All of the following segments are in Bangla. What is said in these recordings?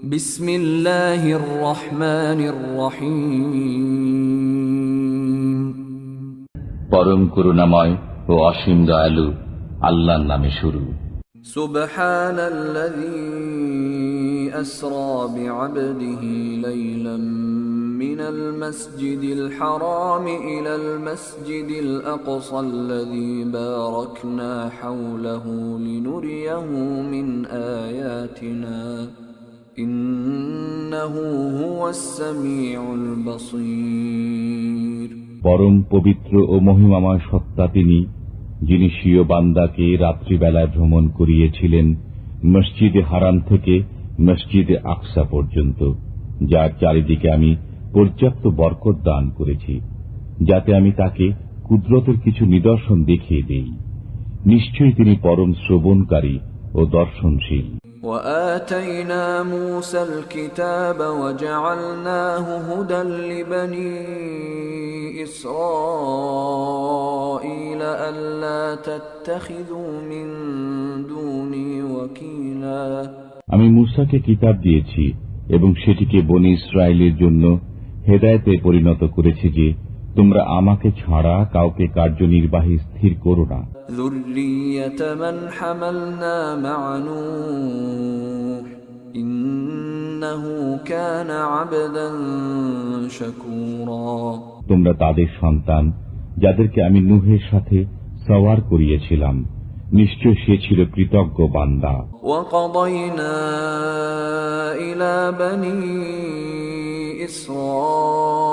বিসমিল্লাহির রহমানির রহিম। পরম করুণাময় ও অসীম দয়ালু আল্লাহর নামে শুরু। সুবহানাল্লাযী আসরা বি'আবদিহি লাইলাম মিনাল মাসজিদিল হারাম ইলাল মাসজিদিল আকসাল্লাযী বারাকনা হাওলাহু লিনুরিয়াহু মিন আয়াতিনা ইন্নাহু হুয়াস সামিউল বাসীর। পরম পবিত্র ও মহিমাময় সত্তা তিনি, যিনি স্বীয় বান্দাকে রাত্রিবেলায় ভ্রমণ করিয়েছিলেন মসজিদে হারাম থেকে মসজিদে আকসা পর্যন্ত, যার চারিদিকে আমি পর্যাপ্ত বরকত দান করেছি, যাতে আমি তাকে কুদরতের কিছু নিদর্শন দেখিয়ে দেই। নিশ্চয়ই তিনি পরম শ্রবণকারী ও দর্শনশীল। وآتينا موسى الكتاب وجعلناه هدى لبني إسرائيل ألا تتخذوا من دوني وكيلا। আমি মূসাকে কিতাব দিয়েছি এবং সেটিকে বনী ইসরায়েলের জন্য হেদায়েতে পরিণত করেছি যে তোমরা আমাকে ছাড়া কাউকে কার্যনির্বাহী স্থির করো না। যুররিয়াতা মান হামালনা মা'a নূহ ইন্নাহু কানা আবদান শাকুরা। তোমরা তাদের সন্তান যাদেরকে আমি নূহের সাথে সওয়ার করিয়েছিলাম, নিশ্চয় সে ছিল কৃতজ্ঞ বান্দা। ওয়াকাদাইনা ইলা বনি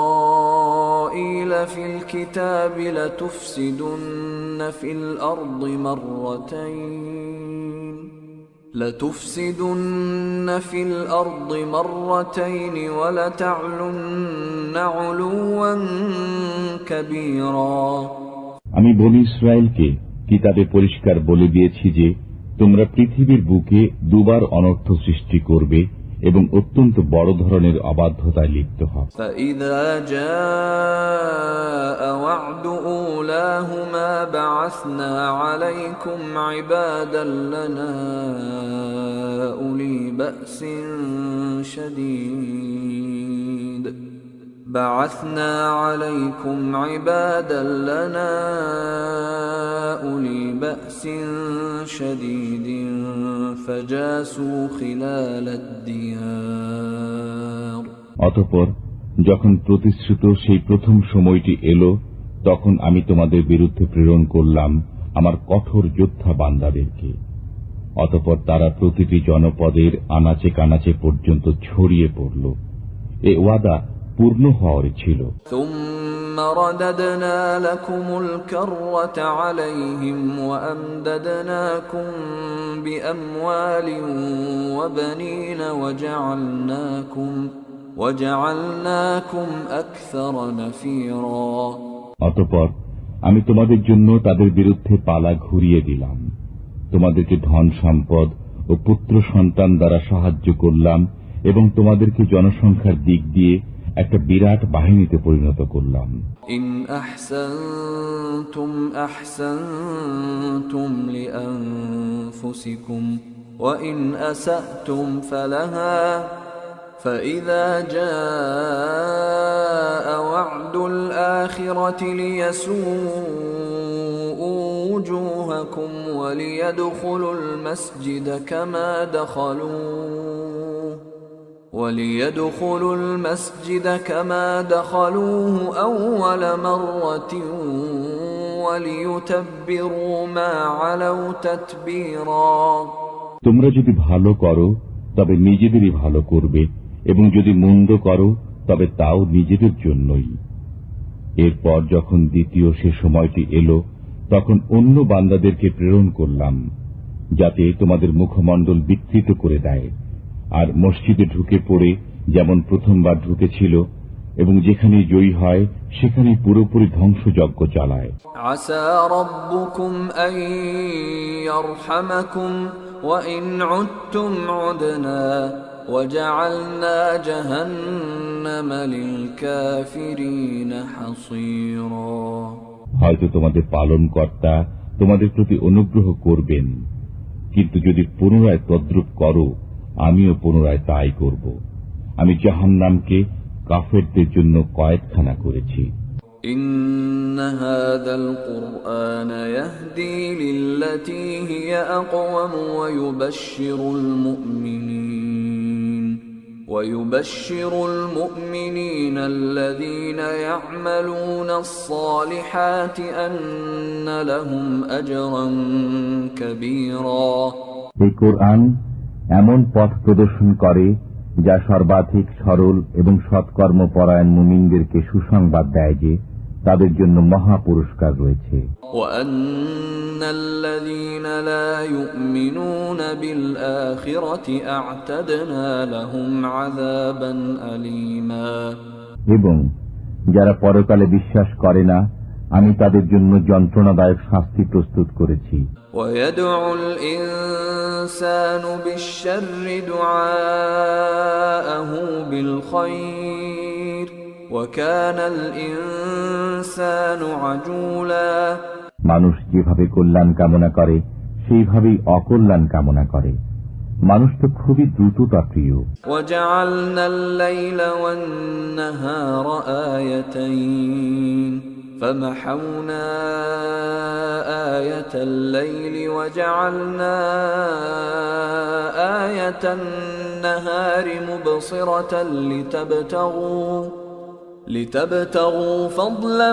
إسرائيل في الكتاب لتفسدن في الأرض مرتين ولتعلن علوا كبيرا। আমি বনী ইসরায়েলকে কিতাবে পরিষ্কার বলে দিয়েছি যে তোমরা পৃথিবীর বুকে দুবার অনর্থ সৃষ্টি করবে এবং অত্যন্ত বড় ধরনের অবাধ্যতায় লিপ্ত হবে। فإذا جاء وعد أولاهما بعثنا عليكم عبادا لنا أولي بأس شديد فجاسوا خلال الديار। অতঃপর যখন প্রতিশ্রুত সেই প্রথম সময়টি এলো, তখন আমি তোমাদের বিরুদ্ধে প্রেরণ করলাম আমার কঠোর যোদ্ধা বান্দাদেরকে। অতঃপর তারা প্রতিটি জনপদের আনাচে কানাচে পর্যন্ত ছড়িয়ে পড়ল। এ ওয়াদা পূর্ণ হওয়ার ছিল। ثم رددنا لكم الكرة عليهم وأمددناكم بأموال وبنين وجعلناكم أكثر نفيرا। অতঃপর আমি তোমাদের জন্য তাদের বিরুদ্ধে পালা ঘুরিয়ে দিলাম, তোমাদেরকে ধন সম্পদ ও পুত্র সন্তান দ্বারা সাহায্য করলাম এবং তোমাদেরকে জনসংখ্যার দিক দিয়ে একটা বিরাট বাহিনীতে পরিণত করলাম। ইন আহসানতুম আহসানতুম লিআনফুসিকুম ওয়া ইন আসাতুম ফালাহা فإذا جاء وعد الآخرة ليسوءوا وجوهكم وليدخلوا المسجد كما دخلوه أول مرة وليتبروا ما علوا تتبيرا। তোমরা যদি ভালো করো তবে নিজেদেরই ভালো করবে, এবং যদি মন্দ করো তবে তাও নিজেদের জন্যই। এরপর যখন দ্বিতীয় সে সময়টি এলো, তখন অন্য বান্দাদেরকে প্রেরণ করলাম, যাতে তোমাদের মুখমণ্ডল বিকৃত করে দেয়, আর মসজিদে ঢুকে পড়ে যেমন প্রথমবার ঢুকেছিল, এবং যেখানে জয়ী হয় সেখানে পুরোপুরি ধ্বংসযজ্ঞ চালায়। আসা রাব্বুকুম আন ইয়ারহামাকুম ওয়া ইন উদতুম উদনা ওয়াজআলনা জাহান্নামা লিল কাফিরিনা হাসীরা। হয়তো তোমাদের পালনকর্তা তোমাদের প্রতি অনুগ্রহ করবেন, কিন্তু যদি পুনরায় তদ্রূপ করো আমিও পুনরায় তাই করব। আমি জাহান্নামকে কাফেরদের জন্য কয়েদখানা করেছি। إن هذا القرآن يهدي للتي هي أقوم ويبشر المؤمنين الذين يعملون الصالحات أن لهم أجرا كبيرا এই কোরআন এমন পথ প্রদর্শন করে যা সর্বাধিক সরল এবং সৎকর্মপরায়ণ মুমিনদেরকে সুসংবাদ দেয় যে তাদের জন্য মহা পুরস্কার রয়েছে। وَأَنَّ الَّذِينَ لَا يُؤْمِنُونَ بِالْآخِرَةِ أَعْتَدْنَا لَهُمْ عَذَابًا أَلِيمًا এবং যারা পরকালে বিশ্বাস করে না আমি তাদের জন্য যন্ত্রণাদায়ক শাস্তি প্রস্তুত করেছি। وَيَدْعُ الْإِنسَانُ بِالشَّرِّ دُعَاءَهُ بِالْخَيْرِ وَكَانَ الْإِنسَانُ عَجُولًا মানুষ যেভাবে কল্যাণ কামনা করে সেইভাবেই অকল্যাণ কামনা করে। মানুষ তো খুবই দ্রুততা প্রিয়। وَجَعَلْنَا اللَّيْلَ وَالنَّهَارَ آيَتَيْنِ فَمَحَوْنَا آيَةَ اللَّيْلِ وَجَعَلْنَا آيَةَ النَّهَارِ مُبْصِرَةً لِتَبْتَغُوا فَضْلًا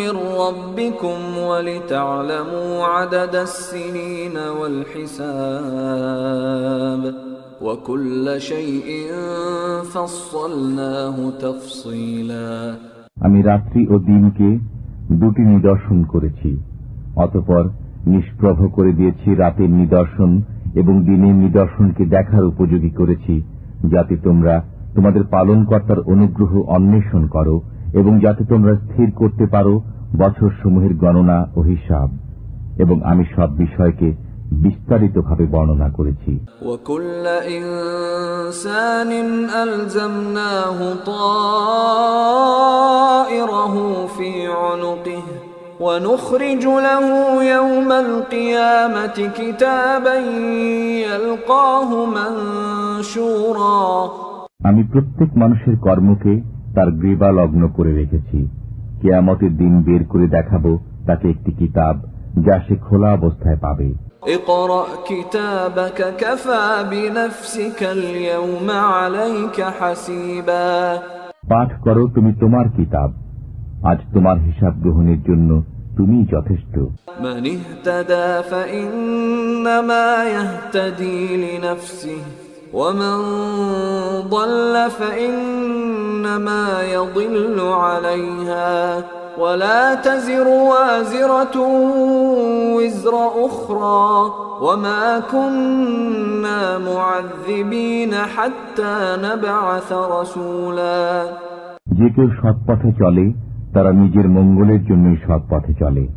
مِّن رَّبِّكُمْ وَلِتَعْلَمُوا عَدَدَ السِّنِينَ وَالْحِسَابَ وَكُلَّ شَيْءٍ فَصَّلْنَاهُ تَفْصِيلًا আমি রাত্রি ও দিনকে দুটি নিদর্শন করেছি, অতঃপর নিষ্প্রভ করে দিয়েছি রাতের নিদর্শন এবং দিনের নিদর্শনকে দেখার উপযোগী করেছি, যাতে তোমরা তোমাদের পালনকর্তার অনুগ্রহ অন্বেষণ করো এবং যাতে তোমরা স্থির করতে পারো বছরসমূহের গণনা ও হিসাব। এবং আমি সব বিষয়কে বিস্তারিতভাবে বর্ণনা করেছি। وَكُلَّ إِنسَانٍ أَلْزَمْنَاهُ طَائِرَهُ فِي عُنُقِهِ وَنُخْرِجُ لَهُ يَوْمَ الْقِيَامَةِ كِتَابًا يَلْقَاهُ مَنشُورًا আমি প্রত্যেক মানুষের কর্মকে তার গ্রীবা লগ্ন করে রেখেছি। কিয়ামতের দিন বের করে দেখাবো তাকে একটি কিতাব যা সে খোলা অবস্থায় পাবে। اقرأ كتابك كفى بنفسك اليوم عليك حسيبا পাঠ করো তুমি তোমার কিতাব, আজ তোমার হিসাব গ্রহণের জন্য তুমি যথেষ্ট। من اهتدى فإنما يهتدي لنفسه ومن ضل فإنما يضل عليها ولا تزر وازرة وزر أخرى وما كنا معذبين حتى نبعث رسولا যে কেউ সৎ পথে চলে তারা নিজের মঙ্গলের জন্যই সৎ পথে চলে,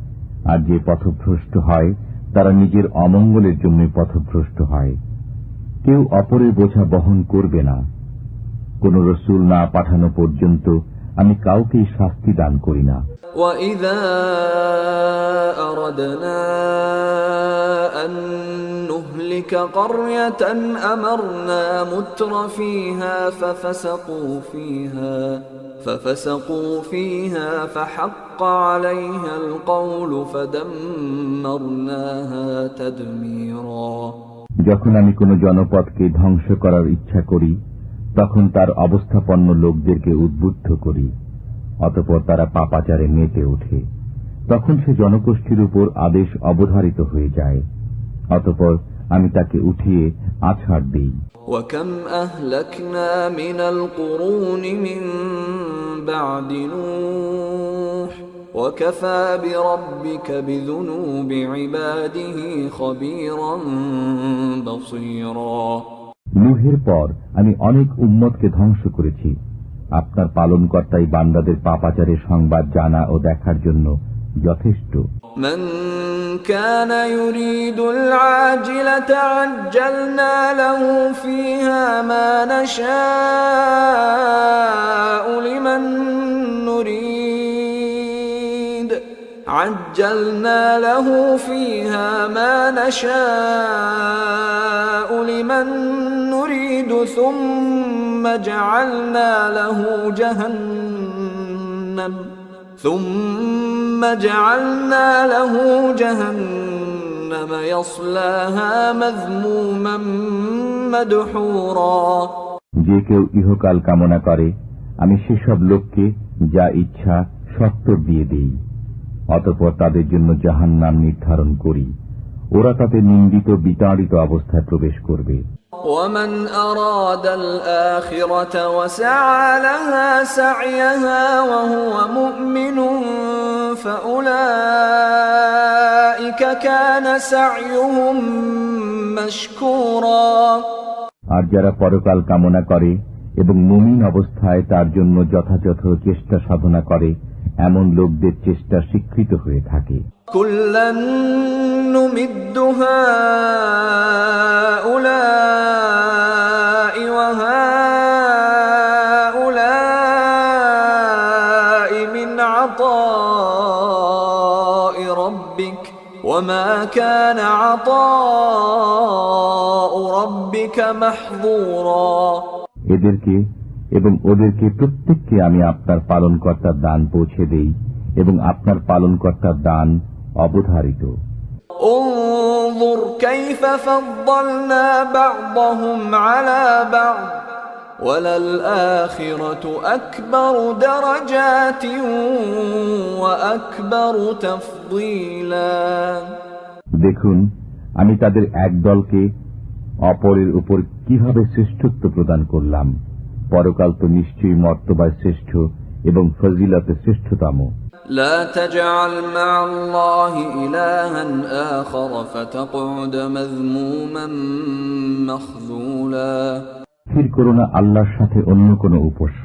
আর যে পথভ্রষ্ট হয় তারা নিজের অমঙ্গলের জন্যই পথভ্রষ্ট হয়। কেউ অপরের বোঝা বহন করবে না। কোন রসুল না পাঠানো পর্যন্ত আমি কাউকেই শাস্তি দান করি না। وَإِذَا أَرَدْنَا أَن نُّهْلِكَ قَرْيَةً أَمَرْنَا مُتْرَ فِيهَا فَفَسَقُوا فِيهَا فَحَقَّ عَلَيْهَا الْقَوْلُ فَدَمَّرْنَاهَا تَدْمِيرًا যখন আমি কোন জনপদকে ধ্বংস করার ইচ্ছা করি তখন তার অবস্থাপন্ন লোকদেরকে উদ্বুদ্ধ করি, অতঃপর তারা পাপাচারে মেতে ওঠে। তখন সে জনগোষ্ঠীর উপর আদেশ অবধারিত হয়ে যায়, অতঃপর আমি তাকে উঠিয়ে আছাড় দিই। وَكَمْ أَهْلَكْنَا مِنَ الْقُرُونِ مِنْ بَعْدِ نُوحٍ وَكَفَى بِرَبِّكَ بِذُنُوبِ عِبَادِهِ خَبِيرًا بَصِيرًا নূহের পর আমি অনেক উম্মতকে ধ্বংস করেছি, আপনার পালনকর্তাই বান্দাদের পাপাচারের সংবাদ জানা ও দেখার জন্য যথেষ্ট। من كان يريد العاجلة عجلنا له فيها ما نشاء لمن نريد عجلنا له فيها ما نشاء لمن نريد ثم جعلنا له جهنم يصلاها مذموما مدحورا যে কেউ ইহকাল কামনা করে আমি সেসব লোককে যা ইচ্ছা সত্তর দিয়ে দেই, অতঃপর তাদের জন্য জাহান্নাম নির্ধারণ করি, ওরা তাতে নিন্দিত বিতাড়িত অবস্থায় প্রবেশ করবে। ومن أراد الآخرة وسعى لها سعيها وهو مؤمن فأولئك كان سعيهم مشكورا আর যারা পরকাল কামনা করে এবং মুমিন অবস্থায় তার জন্য যথাযথ চেষ্টা সাধনা করে, এমন লোকদের চেষ্টা স্বীকৃত হয়ে থাকে। কুল্লান নুমিদ্দু হাউলাই ওয়া হাউলাই মিন আতাই রাব্বিক ওয়া মা কানা আতাউ রাব্বিকা মাহযুরা। এদেরকে এবং ওদেরকে প্রত্যেককে আমি আপনার পালনকর্তার দান পৌঁছে দেই এবং আপনার পালনকর্তার দান অবধারিত। انظر كيف فضلنا بعضهم على بعض وللآخرة أكبر درجات وأكبر تفضيلا। দেখুন আমি তাদের এক দলকে অপরের উপর কিভাবে শ্রেষ্ঠত্ব প্রদান করলাম, পরকাল তো নিশ্চয়ই মর্তবায় শ্রেষ্ঠ এবং ফজিলতে শ্রেষ্ঠতম। لا تجعل مع الله إلها آخر فتقعد مذموما مخذولا। স্থির করো না আল্লাহর সাথে অন্য কোনো উপাস্য,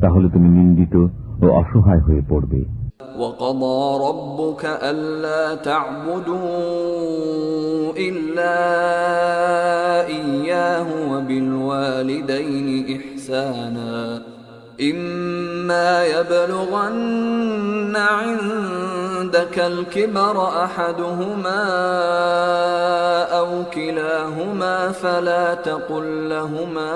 তাহলে তুমি নিন্দিত ও অসহায় হয়ে পড়বে। وقضى ربك ألا تعبدوا إلا إياه وبالوالدين إحسانا إما يبلغن عندك الكبر أحدهما أو كلاهما فلا تقل لهما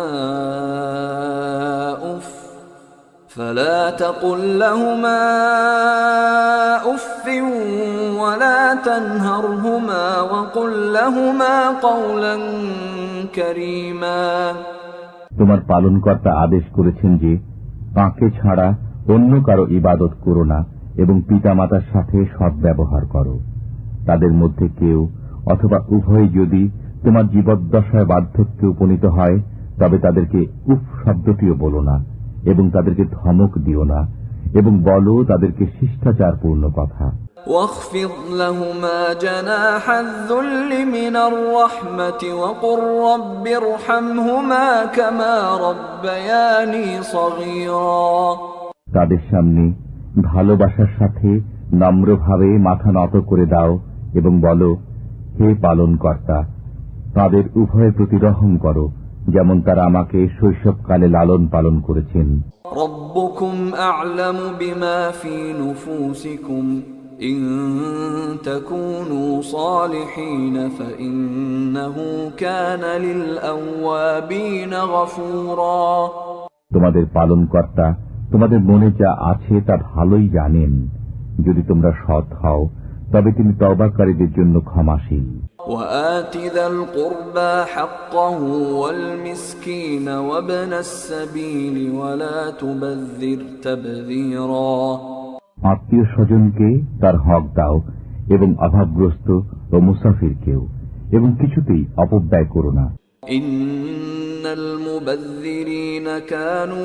أف ولا تنهرهما وقل لهما قولا كريما। তোমার পালনকর্তা আদেশ করেছেন যে তাঁকে ছাড়া অন্য কারো ইবাদত করো না এবং পিতামাতার সাথে সদ্ব্যবহার করো। তাদের মধ্যে কেউ অথবা উভয় যদি তোমার জীবদ্দশায় বার্ধক্যে উপনীত হয়, তবে তাদেরকে উফ শব্দটিও বলো না এবং তাদেরকে ধমক দিও না, এবং বলো তাদেরকে শিষ্টাচারপূর্ণ কথা। واخفض لهما جناح الذل من الرحمة وقل رب ارحمهما كما ربياني صغيرا। তাদের সামনে ভালোবাসার সাথে নম্রভাবে মাথা নত করে দাও এবং বলো, হে পালনকর্তা, তাদের উভয়ের প্রতি রহম করো যেমন তারা আমাকে শৈশবকালে লালন পালন করেছেন। রব্বুকুম আ'লামু বিমা ফি নুফুসিকুম ইন তাকুনু সালিহিন ফাইন্নাহু কানা লিল আওয়াবিন গফুরা। তোমাদের পালনকর্তা তোমাদের মনে যা আছে তা ভালোই জানেন। যদি তোমরা সৎ হও তবে তিনি তওবাকারীদের জন্য ক্ষমাশীল। وآت ذا القربى حقه والمسكين وابن السبيل ولا تبذر تبذيرا। আত্মীয় স্বজনকে তার হক দাও এবং অভাবগ্রস্ত ও মুসাফিরকেও, এবং কিছুতেই অপব্যয় করো না। ইন্নাল মুবাযযিরিনা কানু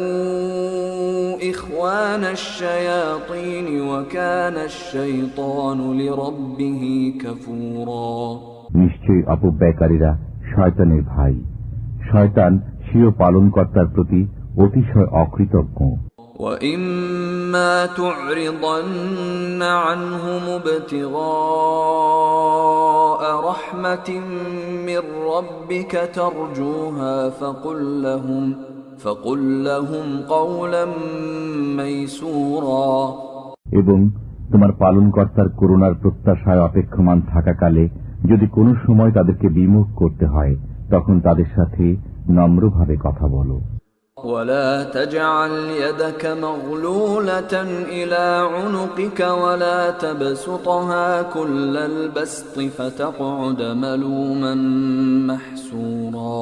ইখওয়ানাশ শায়াতিন ওয়া কানাশ শাইতানু লিরাব্বিহি কাফুরা। নিশ্চয়ই অপব্যয়কারীরা শয়তানের ভাই, শয়তান স্বীয় পালনকর্তার প্রতি অতিশয় অকৃতজ্ঞ। وَإِمَّا تُعْرِضَنَّ عَنْهُمُ ابْتِغَاءَ رَحْمَةٍ مِّن رَّبِّكَ تَرْجُوهَا فَقُل لَّهُمْ قَوْلًا مَّيْسُورًا। এবং তোমার পালনকর্তার করুণার প্রত্যাশায় অপেক্ষমান থাকাকালে যদি কোনো সময় তাদেরকে বিমুখ করতে হয়, তখন তাদের সাথে নম্রভাবে কথা বলো। ولا تجعل يدك مغلولة إلى عنقك ولا تبسطها كل البسط فتقعد ملوما محسورا।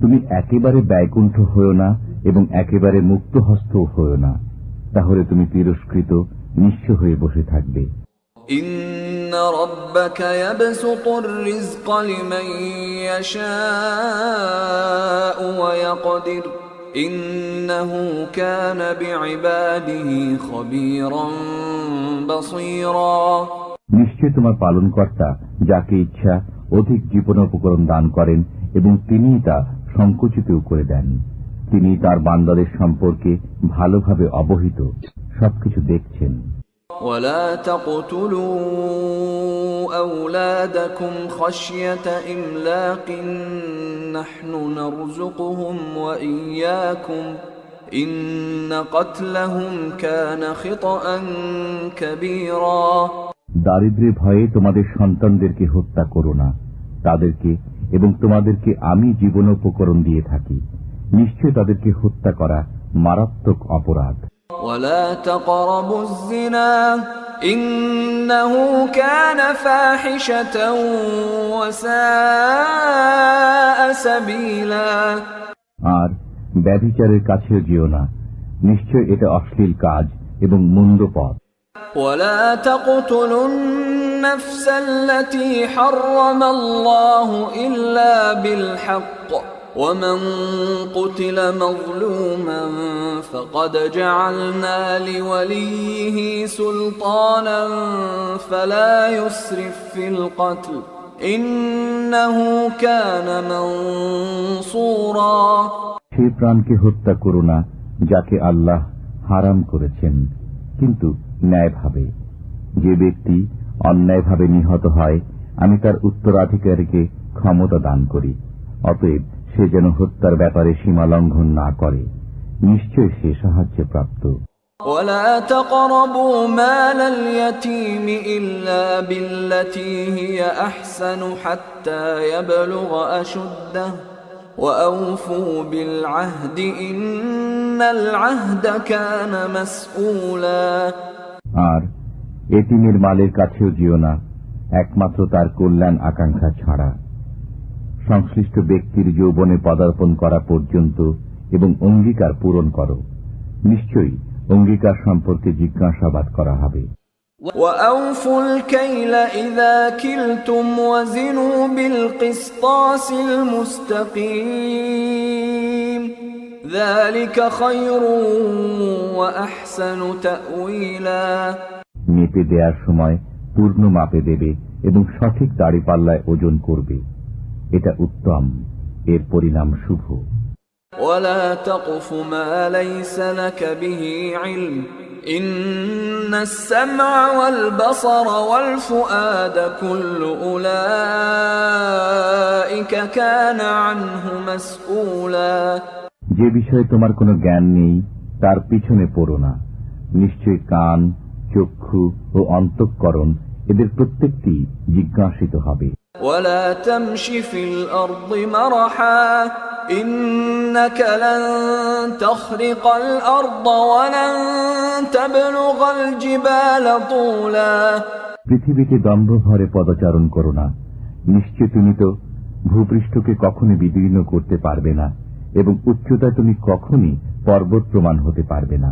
তুমি একেবারে ব্যয়কুণ্ঠ হয়ো না এবং একেবারে মুক্ত হস্ত হয়ো না, তাহলে তুমি তিরস্কৃত নিঃস্ব হয়ে বসে থাকবে। إن ربك يبسط الرزق لمن يشاء ويقدر إنه كان بعباده خبيرا بصيرا। নিশ্চয় তোমার পালনকর্তা যাকে ইচ্ছা অধিক জীবনোপকরণ দান করেন এবং তিনি তা সংকুচিতও করে দেন। তিনি তার বান্দাদের সম্পর্কে ভালোভাবে অবহিত, সবকিছু দেখছেন। ولا تقتلوا أولادكم خشية إملاق نحن نرزقهم وإياكم إن قتلهم كان خطأ كبيرا। দারিদ্র্যের ভয়ে তোমাদের সন্তানদেরকে হত্যা করো না, তাদেরকে এবং তোমাদেরকে আমি জীবনোপকরণ দিয়ে থাকি। নিশ্চয় তাদেরকে হত্যা করা মারাত্মক অপরাধ। ولا تقربوا الزنا إنه كان فاحشة وساء سبيلا। আর ব্যভিচারের কাছেও যেও না, নিশ্চয় এটা অশ্লীল কাজ এবং মন্দ পথ। ولا تقتلوا النفس التي حرم الله إلا بالحق ومن قتل مظلوما فقد جعلنا لوليه سلطانا فلا يسرف في القتل إنه كان منصورا। সে প্রাণকে হত্যা করো না যাকে আল্লাহ হারাম করেছেন, কিন্তু ন্যায়ভাবে। যে ব্যক্তি অন্যায়ভাবে নিহত হয়, আমি তার উত্তরাধিকারীকে ক্ষমতা দান করি। অতএব সে যেন হত্যার ব্যাপারে সীমা লঙ্ঘন না করে, নিশ্চয় সে সাহায্য প্রাপ্ত। ولا تقربوا مال اليتيم إلا بالتي هي أحسن حتى يبلغ أشده وأوفوا بالعهد إن العهد كان مسؤولا। আর এতিমের মালের কাছেও যেও না একমাত্র তার কল্যাণ আকাঙ্ক্ষা ছাড়া, সংশ্লিষ্ট ব্যক্তির যৌবনে পদার্পণ করা পর্যন্ত, এবং অঙ্গীকার পূরণ করো। নিশ্চয়ই অঙ্গীকার সম্পর্কে জিজ্ঞাসাবাদ করা হবে। وأوفوا الكيل إذا كلتم وزنوا بالقسطاس المستقيم ذلك خير وأحسن تأويلا। মেপে দেওয়ার সময় পূর্ণ মাপে দেবে এবং সঠিক দাড়িপাল্লায় ওজন করবে, এটা উত্তম, এর পরিণাম শুভ। ولا تقف ما ليس لك به علم إن السمع والبصر والفؤاد كل أولئك كان عنه مسؤولا। যে বিষয়ে তোমার কোনো জ্ঞান নেই তার পিছনে পড়ো না। নিশ্চয় কান, চক্ষু ও অন্তঃকরণ এদের প্রত্যেকটি জিজ্ঞাসিত হবে। ولا تمش في الأرض مرحا إنك لن تخرق الأرض ولن تبلغ الجبال طولا। পৃথিবীতে দম্ভ ভরে পদচারণ করো না, নিশ্চয় তুমি তো ভূপৃষ্ঠকে কখনই বিদীর্ণ করতে পারবে না এবং উচ্চতায় তুমি কখনই পর্বত প্রমাণ হতে পারবে না।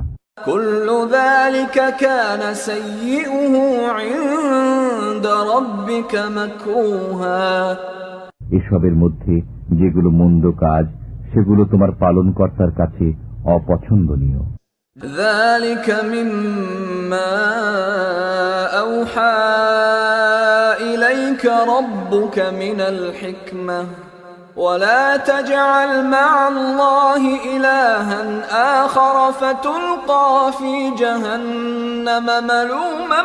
كل ذلك كان سيئه عند ربك مكروها। এসবের মধ্যে যেগুলো মন্দ কাজ সেগুলো তোমার পালনকর্তার কাছে অপছন্দনীয়। ذلك مما أوحى إليك ربك من الحكمة ولا تجعل مع الله إلها آخر فتلقى في جهنم ملوما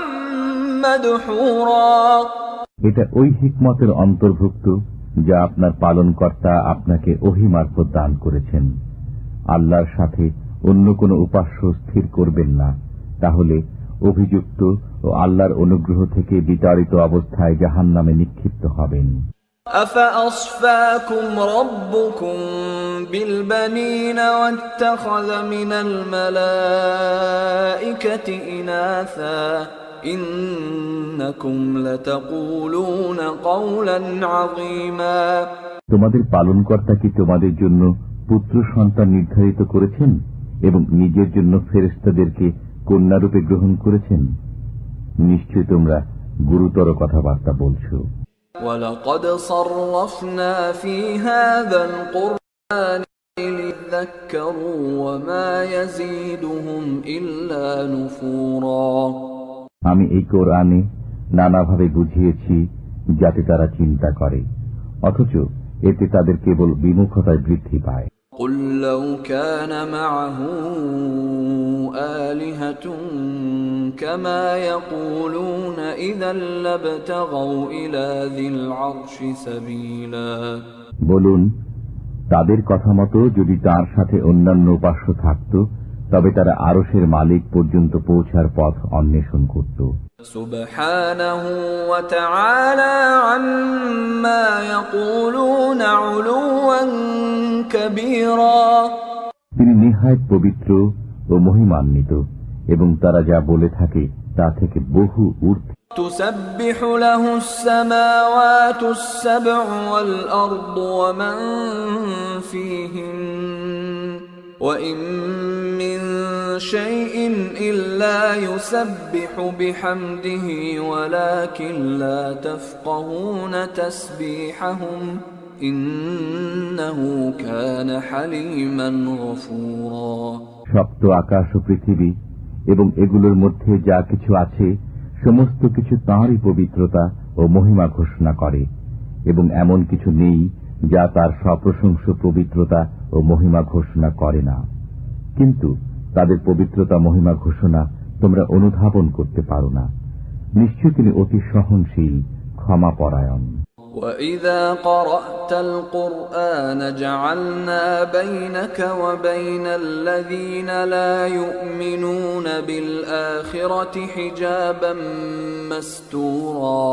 مدحورا। এটা ওই হিকমতের অন্তর্ভুক্ত যা আপনার পালনকর্তা আপনাকে ওহী মারফত দান করেছেন। আল্লাহর সাথে অন্য কোনো উপাস্য স্থির করবেন না, তাহলে অভিযুক্ত ও আল্লাহর অনুগ্রহ থেকে বিতাড়িত অবস্থায় জাহান্নামে নিক্ষিপ্ত হবেন। أفأصفاكم ربكم بالبنين واتخذ من الملائكة إناثا إنكم لتقولون قولا عظيما। তোমাদের পালনকর্তা কি তোমাদের জন্য পুত্র সন্তান নির্ধারিত করেছেন এবং নিজের জন্য ফেরেশতাদেরকে কন্যারূপে গ্রহণ করেছেন? নিশ্চয় তোমরা গুরুতর কথাবার্তা বলছো। وَلَقَدْ صَرَّفْنَا فِي هَذَا الْقُرْآنِ لِيَذَّكَّرُوا وَمَا يَزِيدُهُمْ إِلَّا نُفُورًا। আমি এই কোরআনে নানাভাবে বুঝিয়েছি যাতে তারা চিন্তা করে, অথচ এতে তাদের কেবল বিমুখতায় বৃদ্ধি পায়। قُلْ لَوْ كَانَ مَعَهُ آلِهَةٌ كَمَا يَقُولُونَ إِذًا لَابْتَغَوْا إِلَى ذِي الْعَرْشِ سَبِيلًا। বলুন, তাদের কথা মতো যদি তার সাথে অন্যান্য উপাস্য থাকত, তবে তারা আরশের মালিক পর্যন্ত পৌঁছার পথ অন্বেষণ করত। সুবহানাহু ওয়া তাআলা আম্মা ইয়াকুলুনা উলুওয়ান কাবীরা। তিনি নিহায়ত পবিত্র ও মহিমান্বিত, এবং তারা যা বলে থাকে তা থেকে বহু ঊর্ধ্বে। তুসাব্বিহু লাহুস সামাওয়াতুস সাব'উ ওয়াল আরদু ওয়া মান ফীহিন وَإِن مِّن شَيْءٍ إِلَّا يُسَبِّحُ بِحَمْدِهِ وَلَكِن لَّا تَفْقَهُونَ تَسْبِيحَهُمْ إِنَّهُ كَانَ حَلِيمًا غَفُورًا। সপ্ত আকাশ ও পৃথিবী এবং এগুলোর মধ্যে যা কিছু আছে সমস্ত কিছু তাঁরই পবিত্রতা ও মহিমা ঘোষণা করে, এবং এমন কিছু নেই যা তার সপ্রশংস পবিত্রতা ও মহিমা ঘোষণা করে না। কিন্তু তাদের পবিত্রতা মহিমা ঘোষণা তোমরা অনুধাবন করতে পারো না। নিশ্চয় তিনি অতি সহনশীল, ক্ষমাপরায়ণ। وَإِذَا قَرَأْتَ الْقُرْآنَ جَعَلْنَا بَيْنَكَ وَبَيْنَ الَّذِينَ لَا يُؤْمِنُونَ بِالْآخِرَةِ حِجَابًا مَسْتُورًا।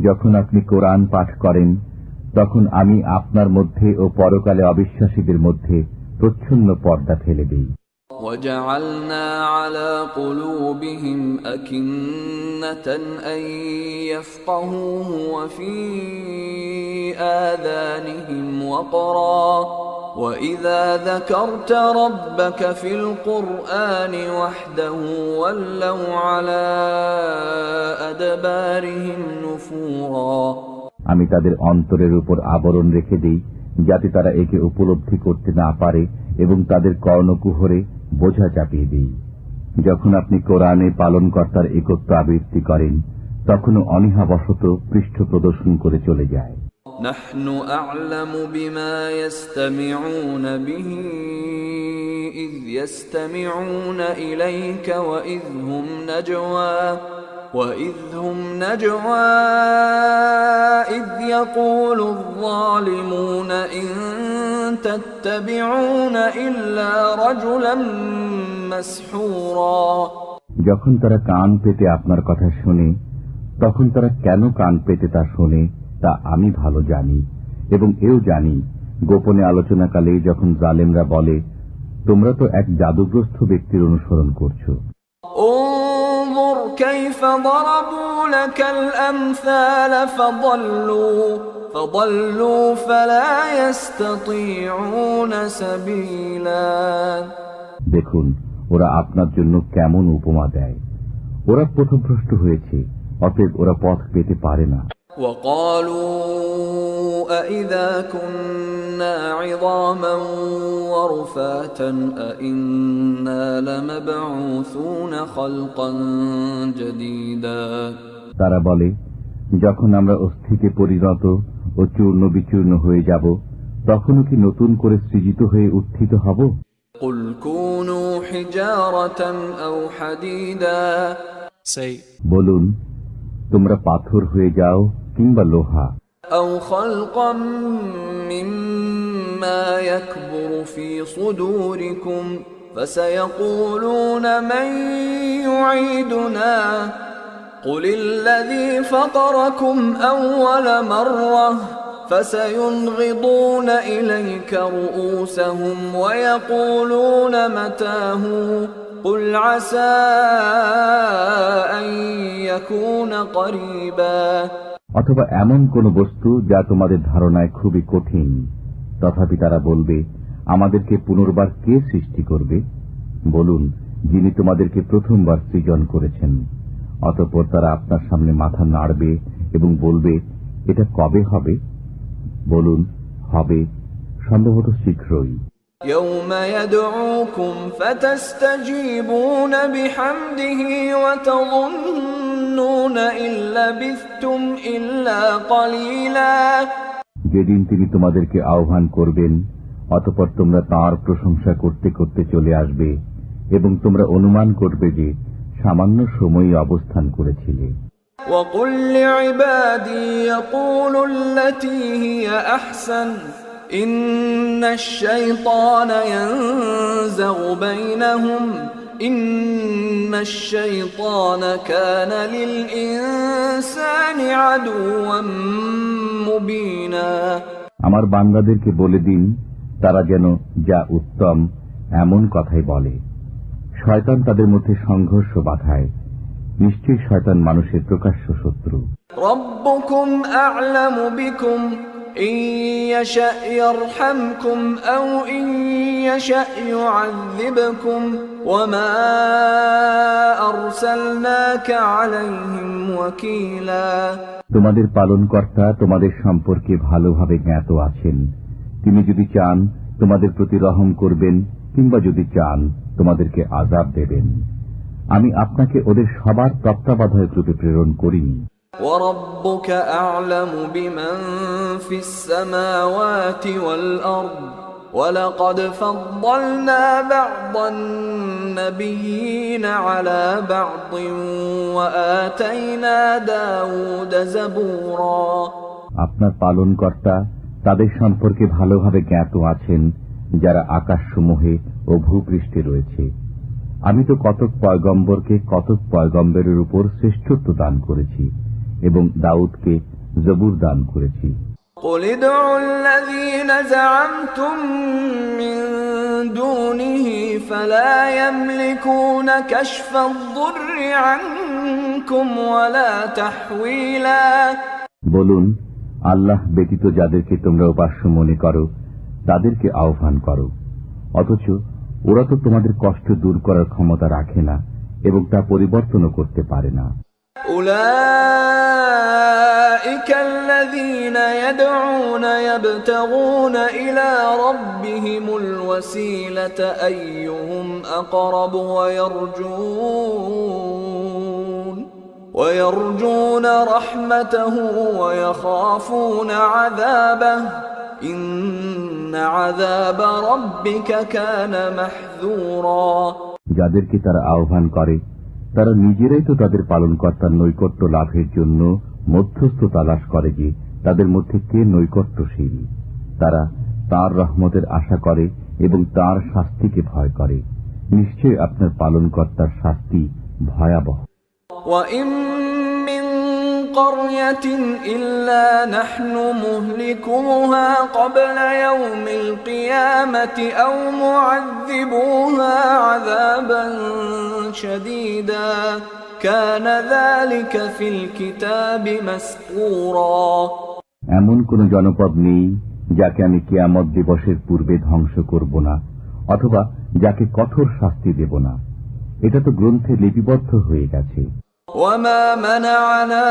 যখন আপনি কোরআন পাঠ করেন, তখন আমি আপনার মধ্যে ও পরকালে অবিশ্বাসীদের মধ্যে প্রচ্ছন্ন পর্দা ফেলে দিই। وَجَعَلْنَا عَلَى قُلُوبِهِمْ أَكِنَّةً أَن يَفْقَهُوهُ وَفِي آذَانِهِمْ وَقْرًا وَإِذَا ذَكَرْتَ رَبَّكَ فِي الْقُرْآنِ وَحْدَهُ وَلَّوْا عَلَى أَدْبَارِهِمْ نُفُورًا। আমি তাদের অন্তরের উপর আবরণ রেখে দিই, যাতে তারা একে উপলব্ধি করতে না পারে, এবং তাদের কর্ণকুহরে বোঝা চাপিয়ে দিই। যখন আপনি কোরআনে পালনকর্তার একত্ব আবৃত্তি করেন, তখনও অনীহাবশত পৃষ্ঠ প্রদর্শন করে চলে যায়। নাহনু আ'লামু বিমা ইস্তামিউনা বিহি ইয ইস্তামিউনা ইলাইকা ওয়া ইয হুম নাজওয়া إذ يقول الظالمون إن تتبعون إلا رجلا مسحورا। যখন তারা কান পেতে আপনার কথা শোনে, তখন তারা কেন কান পেতে তা শোনে তা আমি ভালো জানি, এবং এও জানি গোপনে আলোচনাকালে যখন জালেমরা বলে, তোমরা তো এক জাদুগ্রস্ত ব্যক্তির অনুসরণ করছো। انظر كيف ضربوا لك الأمثال فضلوا فلا يستطيعون سبيلا। দেখুন ওরা আপনার জন্য কেমন উপমা দেয়, ওরা পথভ্রষ্ট হয়েছে, অতএব ওরা পথ পেতে পারে না। وقالوا أإذا كنا عظاما ورفاتا أإنا لمبعوثون خلقا جديدا। তারা বলে, যখন আমরা অস্থিতে পরিণত ও চূর্ণ বিচূর্ণ হয়ে যাব, তখনও কি নতুন করে সৃজিত হয়ে উত্থিত হব? قل كونوا حجارة أو حديدا। বলুন, তোমরা পাথর হয়ে যাও কিংবা লোহা। أو خلقا مما يكبر في صدوركم فسيقولون من يعيدنا قل الذي فطركم أول مرة فسينغضون إليك رؤوسهم ويقولون متاه قل عسى أن يكون قريبا। অথবা এমন কোন বস্তু যা তোমাদের ধারণায় খুবই কঠিন, তথাপি তারা বলবে, আমাদেরকে পুনর্বার কে সৃষ্টি করবে? বলুন, যিনি তোমাদেরকে প্রথমবার সৃজন করেছেন। অতঃপর তারা আপনার সামনে মাথা নাড়বে এবং বলবে, এটা কবে হবে? বলুন, হবে সম্ভবত শীঘ্রই। يوم يدعوكم فتستجيبون بحمده وتظنون إن لبثتم إلا قليلا। যেদিন তিনি তোমাদেরকে আহ্বান করবেন, অতঃপর তোমরা তাঁর প্রশংসা করতে করতে চলে আসবে এবং তোমরা অনুমান করবে যে সামান্য সময়ই অবস্থান করেছিলে। وقل لعبادي يقولوا التي هي أحسن إن الشيطان ينزغ بينهم إن الشيطان كان للإنسان عدوا مبينا। আমার বান্দাদেরকে বলে দিন, তারা যেন যা উত্তম এমন কথাই বলে। শয়তান তাদের মধ্যে সংঘর্ষ বাধায়। নিশ্চয়ই শয়তান মানুষের প্রকাশ্য শত্রু। ربكم أعلم بكم إن يشأ يرحمكم أو إن يشأ يعذبكم وما أرسلناك عليهم وكيلا। তোমাদের পালনকর্তা তোমাদের সম্পর্কে ভালোভাবে জ্ঞাত আছেন। তিনি যদি চান তোমাদের প্রতি রহম করবেন, কিংবা যদি চান তোমাদেরকে আযাব দেবেন। আমি আপনাকে ওদের সবার তত্ত্বাবধায়ক রূপে প্রেরণ করিনি। وَرَبُّكَ أَعْلَمُ بِمَنْ فِي السَّمَاوَاتِ وَالْأَرْضِ وَلَقَدْ فَضَّلْنَا بَعْضَ النَّبِيِّينَ عَلَى بَعْضٍ وَآتَيْنَا دَاوُودَ زَبُورًا। আপনার পালনকর্তা তাদের সম্পর্কে ভালোভাবে জ্ঞাত আছেন যারা আকাশসমূহে ও ভূপৃষ্ঠে রয়েছে। আমি তো কতক পয়গম্বরকে কতক পয়গম্বরের উপর শ্রেষ্ঠত্ব দান করেছি এবং দাউদকে জবুর দান করেছি। قُلِ ادْعُوا الَّذِينَ زَعَمْتُم مِّن دُونِهِ فَلَا يَمْلِكُونَ كَشْفَ الضُّرِّ عَنكُمْ وَلَا تَحْوِيلًا। বলুন, আল্লাহ ব্যতীত যাদেরকে তোমরা উপাস্য মনে করো তাদেরকে আহ্বান করো, অথচ ওরা তো তোমাদের কষ্ট দূর করার ক্ষমতা রাখে না এবং তা পরিবর্তনও করতে পারে না। أولئك الذين يدعون يبتغون إلى ربهم الوسيلة أيهم أقرب ويرجون رحمته ويخافون عذابه إن عذاب ربك كان محذورا। যাদেরকে তারা আহ্বান করে তারা নিজেরাই তো তাদের পালনকর্তার নৈকট্য লাভের জন্য মধ্যস্থ তালাশ করে যে তাদের মধ্যে কে নৈকট্যশীল। তারা তাঁর রহমতের আশা করে এবং তাঁর শাস্তিকে ভয় করে। নিশ্চয় আপনার পালনকর্তার শাস্তি ভয়াবহ। وَإِن مِّن قَرْيَةٍ إِلَّا نَحْنُ مُهْلِكُوهَا قَبْلَ يَوْمِ الْقِيَامَةِ أَوْ مُعَذِّبُوهَا عَذَابًا شَدِيدًا كَانَ ذَلِكَ فِي الْكِتَابِ مَسْطُورًا। এমন কোন জনপদ নেই যাকে আমি কিয়ামত দিবসের পূর্বে ধ্বংস করব না, অথবা যাকে কঠোর শাস্তি দেব না। এটা তো গ্রন্থে লিপিবদ্ধ হয়ে গেছে। وَمَا مَنَعَنَا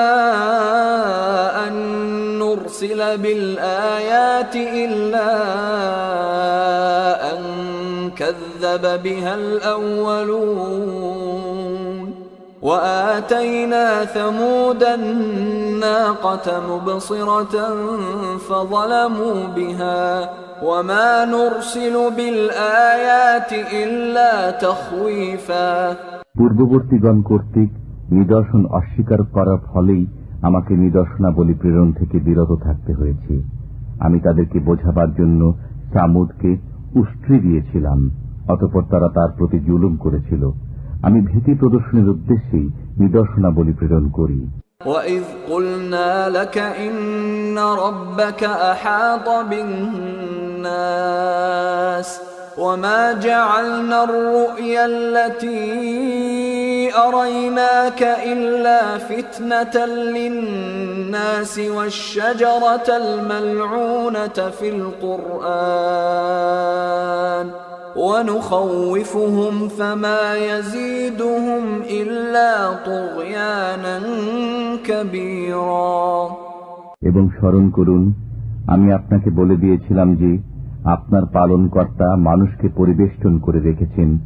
أَن نُّرْسِلَ بِالْآيَاتِ إِلَّا أَن كَذَّبَ بِهَا الْأَوَّلُونَ وَآتَيْنَا ثَمُودَ النَّاقَةَ مُبْصِرَةً فَظَلَمُوا بِهَا وَمَا نُرْسِلُ بِالْآيَاتِ إِلَّا تَخْوِيفًا। পূর্ববর্তীগণ কর্তৃক নিদর্শন অস্বীকার করার ফলেই আমাকে নিদর্শনাবলী প্রেরণ থেকে বিরত থাকতে হয়েছে। আমি তাদেরকে বোঝাবার জন্য সামুদকে উষ্ট্রি দিয়েছিলাম অতঃপর তারা তার প্রতি জুলুম করেছিল। আমি ভীতি প্রদর্শনের উদ্দেশ্যেই নিদর্শনাবলী প্রেরণ করি। وَإِذْ قُلْنَا لَكَ إِنَّ رَبَّكَ أَحَاطَ بِالنَّاسِ وَمَا جَعَلْنَا الرُّؤْيَا الَّتِي أَرَيْنَاكَ إِلَّا فِتْنَةً لِلنَّاسِ وَالشَّجَرَةَ الْمَلْعُونَةَ فِي الْقُرْآنِ وَنُخَوِّفُهُمْ فَمَا يَزِيدُهُمْ إِلَّا طُغْيَانًا كَبِيرًا। এবং স্মরণ করুন, আমি আপনাকে বলে দিয়েছিলাম যে আপনার পালনকর্তা মানুষকে পরিবেষ্টন করে রেখেছেন,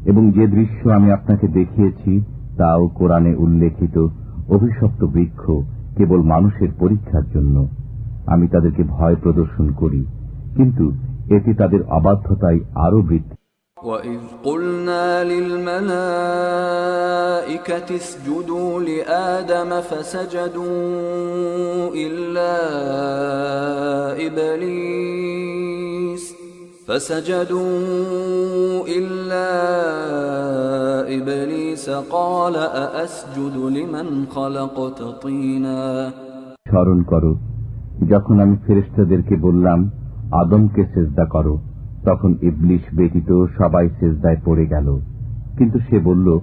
এবং যে দৃশ্য আমি আপনাকে দেখিয়েছি তাও কোরআনে উল্লেখিত অভিশপ্ত বৃক্ষ কেবল মানুষের পরীক্ষার জন্য। আমি তাদেরকে ভয় প্রদর্শন করি, কিন্তু এটি তাদের অবাধ্যতায় আরো বৃদ্ধি। وَإِذْ قُلْنَا لِلْمَلَائِكَةِ اسْجُدُوا لِآدَمَ فسجدوا إلا إبليس قال أأسجد لمن خلقت طينا। স্মরণ করো, যখন আমি ফেরেশতাদেরকে বললাম আদমকে সিজদা করো, তখন ইবলিস ব্যতীত সবাই সিজদায় পড়ে গেল। কিন্তু সে বলল,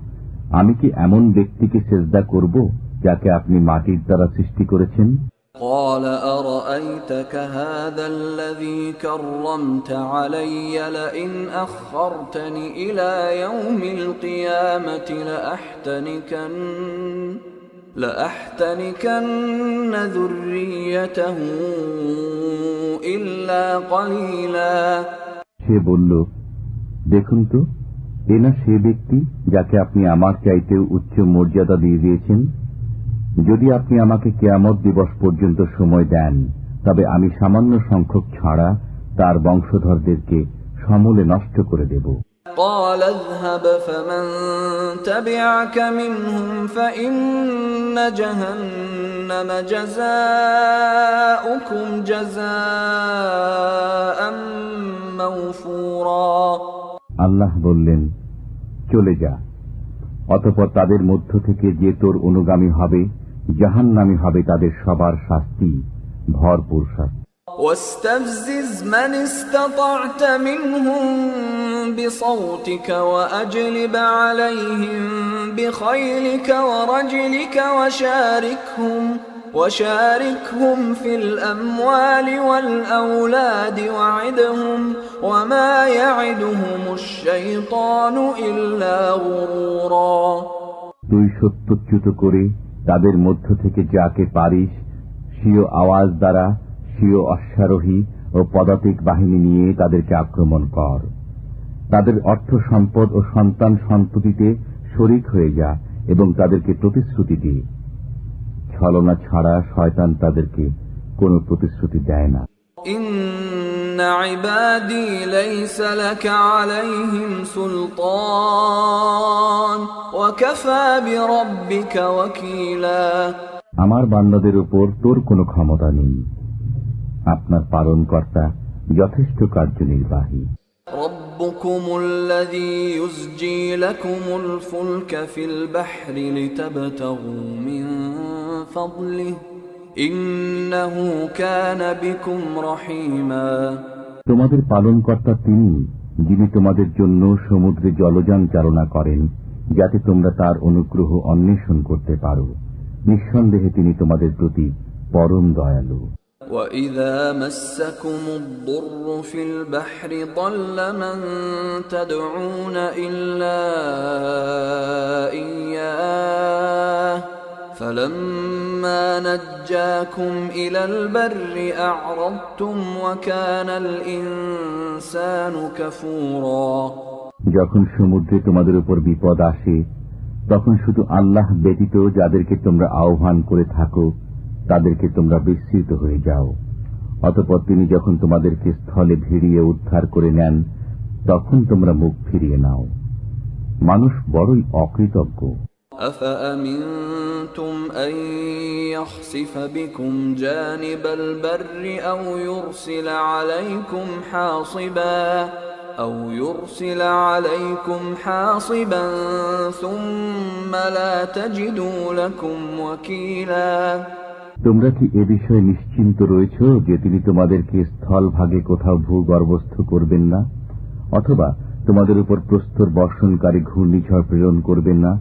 আমি কি এমন ব্যক্তিকে সিজদা করব যাকে আপনি মাটির দ্বারা সৃষ্টি করেছেন? قال أرأيتك هذا الذي كرمت علي لئن أخرتني إلى يوم القيامة لأحتنكن ذريته إلا قليلا। সে বলল, দেখুন তো, এ না সে ব্যক্তি যাকে আপনি আমার চাইতেও উচ্চ মর্যাদা দিয়ে দিয়েছেন। যদি আপনি আমাকে কিয়ামত দিবস পর্যন্ত সময় দেন, তবে আমি সামান্য সংখ্যক ছাড়া তার বংশধরদেরকে সমূলে নষ্ট করে দেব। قال اذهب فمن تبعك منهم فإن جهنم جزاؤكم جزاء موفورا। আল্লাহ বললেন, চলে যা, অতঃপর তাদের মধ্য থেকে যে তোর অনুগামী হবে জাহান্নামী হবে তাদের সবার শাস্তি, ভরপুর শাস্তি। واستفزز من استطعت منهم بصوتك وأجلب عليهم بخيلك ورجلك وشاركهم في الأموال والأولاد وعدهم وما يعدهم الشيطان إلا غرورا। তুই সত্যচ্যুত করে তাদের মধ্য থেকে যাকে পারিস স্বীয় আওয়াজ দ্বারা স্বীয় অশ্বারোহী ও পদাতিক বাহিনী নিয়ে তাদেরকে আক্রমণ কর। তাদের অর্থ সম্পদ ও সন্তান সন্ততিতে শরীক হয়ে যা এবং তাদেরকে প্রতিশ্রুতি দিয়ে। ছলনা ছাড়া শয়তান তাদেরকে কোনো প্রতিশ্রুতি দেয় না। ইন্না ইবাদি লাইসা লাকা আলাইহিম সুলতান ওয়া কাফা বিরাব্বিকা ওয়াকিলা। আমার বান্দাদের উপর তোর কোনো ক্ষমতা নেই, আপনার পালনকর্তা যথেষ্ট কার্যনির্বাহী। রব্বুকুমুল্লাযী ইউসজি লাকুমুল ফুলকা ফিল বাহরি লিতাবতাগু মিন ফাদলিহি ইন্নাহু কানা বিকুম রহিমা। তোমাদের পালনকর্তা তিনি, যিনি তোমাদের জন্য সমুদ্রে জলযান চালনা করেন যাতে তোমরা তার অনুগ্রহ অন্বেষণ করতে পারো। নিঃসন্দেহে তিনি তোমাদের প্রতি পরম দয়ালু। وَإِذَا مَسَّكُمُ الضُّرُّ فِي الْبَحْرِ ضَلَّ مَن تَدْعُونَ إِلَّا إِيَّاهُ فَلَمَّا نَجَّاكُمْ إِلَى الْبَرِّ أَعْرَضْتُمْ وَكَانَ الْإِنسَانُ كَفُورًا। যখন সমুদ্রে তোমাদের উপর বিপদ আসে, তখন শুধু আল্লাহ ব্যতীত যাদেরকে তোমরা আহ্বান করে থাকো তাদেরকে তোমরা বিস্মৃত হয়ে যাও। অতঃপর তিনি যখন তোমাদেরকে স্থলে ভিড়িয়ে উদ্ধার করে নেন, তখন তোমরা মুখ ফিরিয়ে নাও। মানুষ বড়ই অকৃতজ্ঞ। أَفَأَمِنْتُمْ أَنْ يَخْسِفَ بِكُمْ جَانِبَ الْبَرِّ أَوْ يُرْسِلَ عَلَيْكُمْ حَاصِبًا أو يرسل عليكم حاصبا ثم لا تجدوا لكم وكيلا তোমরা কি এ বিষয়ে নিশ্চিন্ত রয়েছ যে তিনি তোমাদেরকে স্থল ভাগে কোথাও ভূগর্ভস্থ করবেন না, অথবা তোমাদের উপর প্রস্তর বর্ষণকারী ঘূর্ণিঝড় প্রেরণ করবেন না?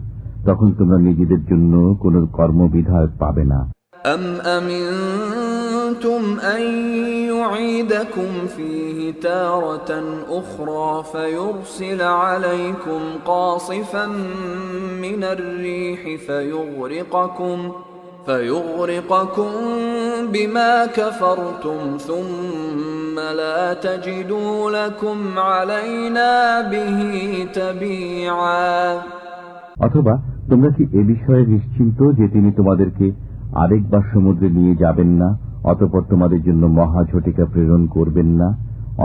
তখন তোমরা নিজেদের জন্য কোন কর্মবিধায়ক পাবে না। أم أمنتم أن يعيدكم فيه تارة أخرى فيرسل عليكم قاصفا من الريح فيغرقكم بما كفرتم ثم لا تجدوا لكم علينا به تبيعا অথবা তোমরা কি এ বিষয়ে নিশ্চিন্ত যে তিনি তোমাদেরকে আরেকবার সমুদ্রে নিয়ে যাবেন না, অতঃপর তোমাদের জন্য মহাঝটিকা প্রেরণ করবেন না,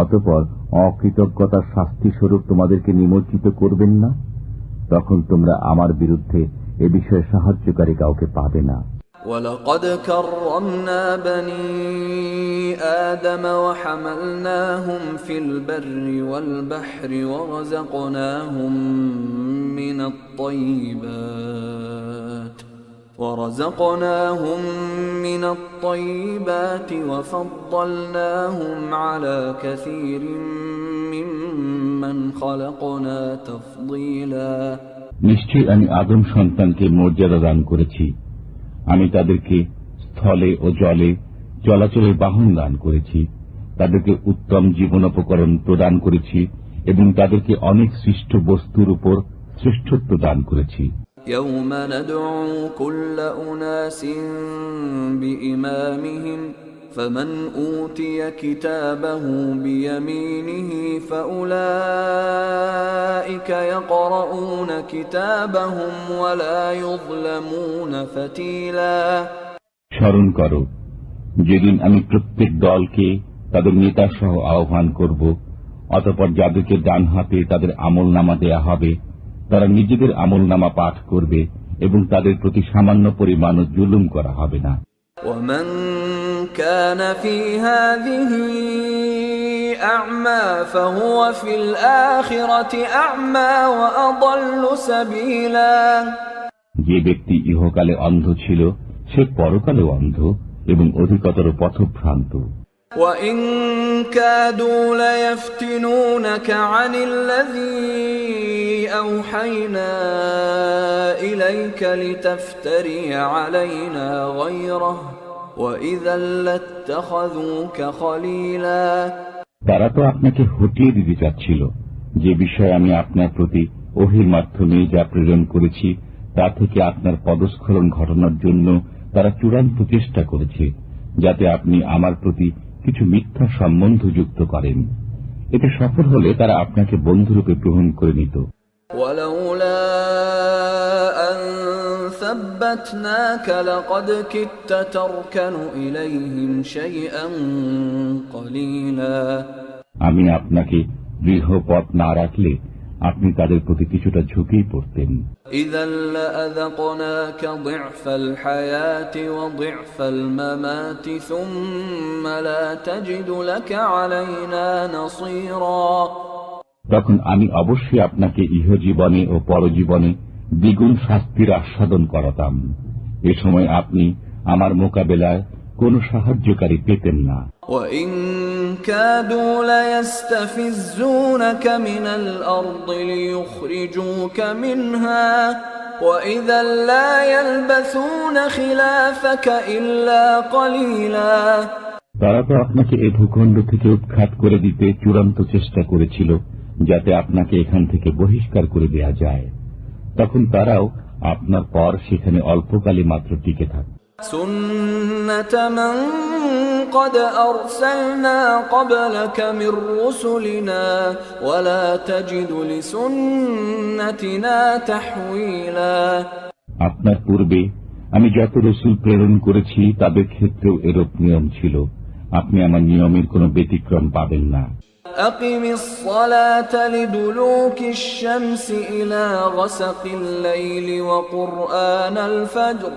অতঃপর অকৃতজ্ঞতার শাস্তি স্বরূপ তোমাদেরকে নিমজ্জিত করবেন না? তখন তোমরা আমার বিরুদ্ধে এ বিষয়ে সাহায্যকারী কাউকে পাবে না। وَلَقَدْ كَرَّمْنَا بَنِي آدَمَ وَحَمَلْنَاهُمْ فِي الْبَرِّ وَالْبَحْرِ وَرَزَقْنَاهُمْ مِنَ الطَّيِّبَاتِ وَفَضَّلْنَاهُمْ عَلَى كَثِيرٍ مِّمَّنْ خَلَقْنَا تَفْضِيلًا নিশ্চয়ই আমি আদম সন্তানকে মর্যাদা দান করেছি। আমি তাদেরকে স্থলে ও জলে চলাচলের বাহন দান করেছি, তাদেরকে উত্তম জীবনোপকরণ প্রদান করেছি এবং তাদেরকে অনেক সৃষ্ট বস্তুর উপর শ্রেষ্ঠত্ব দান করেছি। يَوْمَ نَدْعُو كُلَّ أُنَاسٍ بِإِمَامِهِمْ فَمَنْ أُوتِيَ كِتَابَهُ بِيَمِينِهِ فَأُولَئِكَ يَقْرَؤُونَ كِتَابَهُمْ وَلَا يُظْلَمُونَ فَتِيلًا স্মরণ করো, যেদিন আমি প্রত্যেক দলকে তাদের নেতা সহ আহ্বান করব, অতঃপর যাদেরকে ডান হাতে তাদের আমলনামা দেয়া হবে তারা নিজেদের আমলনামা পাঠ করবে এবং তাদের প্রতি সামান্য পরিমাণ জুলুম করা হবে না। وَمَنْ كَانَ فِي هَذِهِ أَعْمَى فَهُوَ فِي الْآخِرَةِ أَعْمَى وَأَضَلُّ سَبِيلًا যে ব্যক্তি ইহকালে অন্ধ ছিল সে পরকালেও অন্ধ এবং অধিকতর পথভ্রান্ত। وَإِنْ كَادُوا لَيَفْتِنُونَكَ عَنِ الَّذِي أَوْحَيْنَا إِلَيْكَ لِتَفْتَرِيَ عَلَيْنَا غَيْرَهُ وَإِذًا لَاتَّخَذُوكَ خَلِيلًا তারা তো আপনাকে হটিয়ে দিতে চাচ্ছিল, যে বিষয়ে আমি আপনার প্রতি ওহীর মাধ্যমে যা প্রেরণ করেছি তা থেকে আপনার পদস্খলন ঘটানোর জন্য তারা চূড়ান্ত চেষ্টা করেছে, যাতে আপনি আমার প্রতি কিছু মিথ্যা সম্বন্ধ যুক্ত করেন। এতে সফল হলে তারা আপনাকে বন্ধুরূপে গ্রহণ করে নিত। وَلَوْلَا أَن ثَبَّتْنَاكَ لَقَدْ كِدتَّ تَرْكَنُ إِلَيْهِمْ شَيْئًا قَلِيلًا আমি আপনাকে দৃঢ় পথ না রাখলে আপনি তাদের প্রতি কিছুটা ঝুঁকেই পড়তেন। إِذًا لَأَذَقْنَاكَ ضِعْفَ الْحَيَاةِ وَضِعْفَ الْمَمَاتِ ثُمَّ لَا تَجِدُ لَكَ عَلَيْنَا نَصِيرًا তখন আমি অবশ্যই আপনাকে ইহজীবনে ও পরজীবনে দ্বিগুণ শাস্তির আস্বাদন করাতাম। এ সময় আপনি আমার মোকাবেলায় কোনো সাহায্যকারী পেতেন না। وَإِنْ كَادُوا لَيَسْتَفِزُّونَكَ مِنَ الْأَرْضِ لِيُخْرِجُوكَ مِنْهَا وَإِذًا لَا يَلْبَثُونَ خِلَافَكَ إِلَّا قَلِيلًا তারা তো আপনাকে এ ভূখণ্ড থেকে উৎখাত করে দিতে চূড়ান্ত চেষ্টা করেছিল, যাতে আপনাকে এখান থেকে বহিষ্কার করে দেয়া যায়। তখন তারাও আপনার পর সেখানে অল্পকালে মাত্র টিকে থাকে। سُنَّةَ مَنْ قَدْ أَرْسَلْنَا قَبْلَكَ مِنْ رُسُلِنَا وَلَا تَجِدُ لِسُنَّتِنَا تَحْوِيلًا আপনার পূর্বে আমি যত রসুল প্রেরণ করেছি তাদের ক্ষেত্রেও এরূপ নিয়ম ছিল, আপনি আমার নিয়মের কোনো ব্যতিক্রম পাবেন না। أقم الصلاة لدلوك الشمس إلى غسق الليل وقرآن الفجر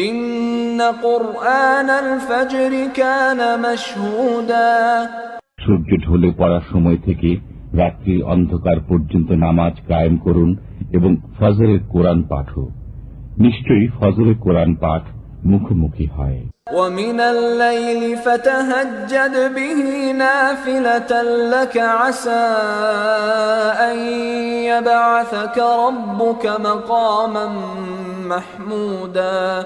إن قرآن الفجر كان مشهودا সূর্য ঢলে পড়ার সময় থেকে রাত্রির অন্ধকার পর্যন্ত নামাজ কায়েম করুন এবং ফজরের কোরআন পাঠও। নিশ্চয়ই ফজরের কোরআন পাঠ মুখোমুখি হয়। ومن الليل فتهجد به نافلة لك عسى أن يبعثك ربك مقاما محمودا।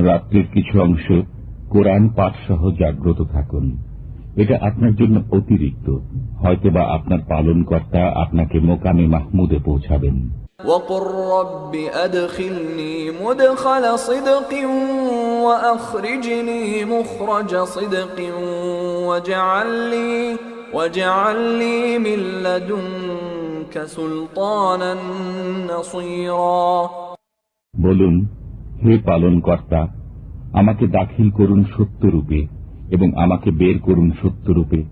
রাত্রির কিছু অংশ কোরআন পাঠ সহ জাগ্রত থাকুন, এটা আপনার জন্য অতিরিক্ত, হয়তোবা আপনার পালনকর্তা আপনাকে মোকামে মাহমুদে পৌঁছাবেন। وقل رب أدخلني مدخل صدق وأخرجني مخرج صدق واجعل لي من لدنك سلطانا نصيرا। বলুন, হে পালনকর্তা, আমাকে দাখিল করুন সত্যরূপে এবং আমাকে বের করুন সত্যরূপে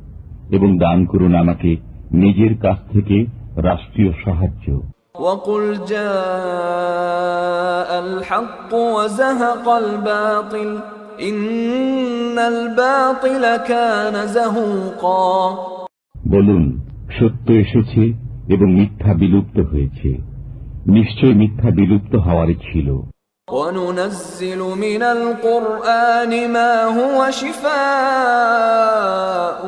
এবং দান করুন আমাকে নিজের কাছ থেকে রাষ্ট্রীয় সাহায্য। وقل جاء الحق وزهق الباطل إن الباطل كان زهوقا। বলুন, সত্য এসেছে এবং মিথ্যা বিলুপ্ত হয়েছে, নিশ্চয় মিথ্যা বিলুপ্ত হওয়ারই ছিল। وننزل من القرآن ما هو شفاء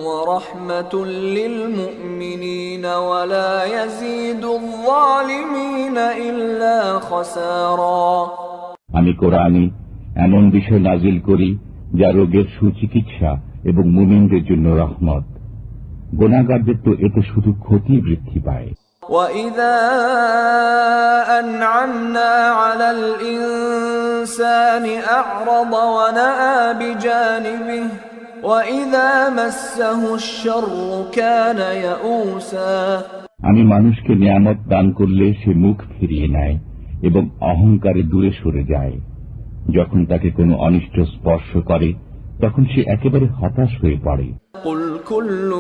ورحمة للمؤمنين ولا يزيد الظالمين إلا خسارا। আমি কোরআনে এমন বিষয় নাজিল করি যা রোগের সুচিকিৎসা এবং মুমিনদের জন্য রহমত, গুনাহগারদের তো এতে শুধু ক্ষতি বৃদ্ধি পায়। وَإِذَا أَنْعَمْنَا عَلَى الْإِنسَانِ أَعْرَضَ وَنَأَى بِجَانِبِهِ وَإِذَا مَسَّهُ الشَّرُّ كَانَ يَئُوسًا। আমি মানুষকে নিয়ামত দান করলে সে মুখ ফিরিয়ে নেয় এবং অহংকারে দূরে সরে যায়। যখন তাকে কোনো অনিষ্ট স্পর্শ করে তখন সে একেবারে হতাশ হয়ে পড়ে। قُلْ كُلٌّ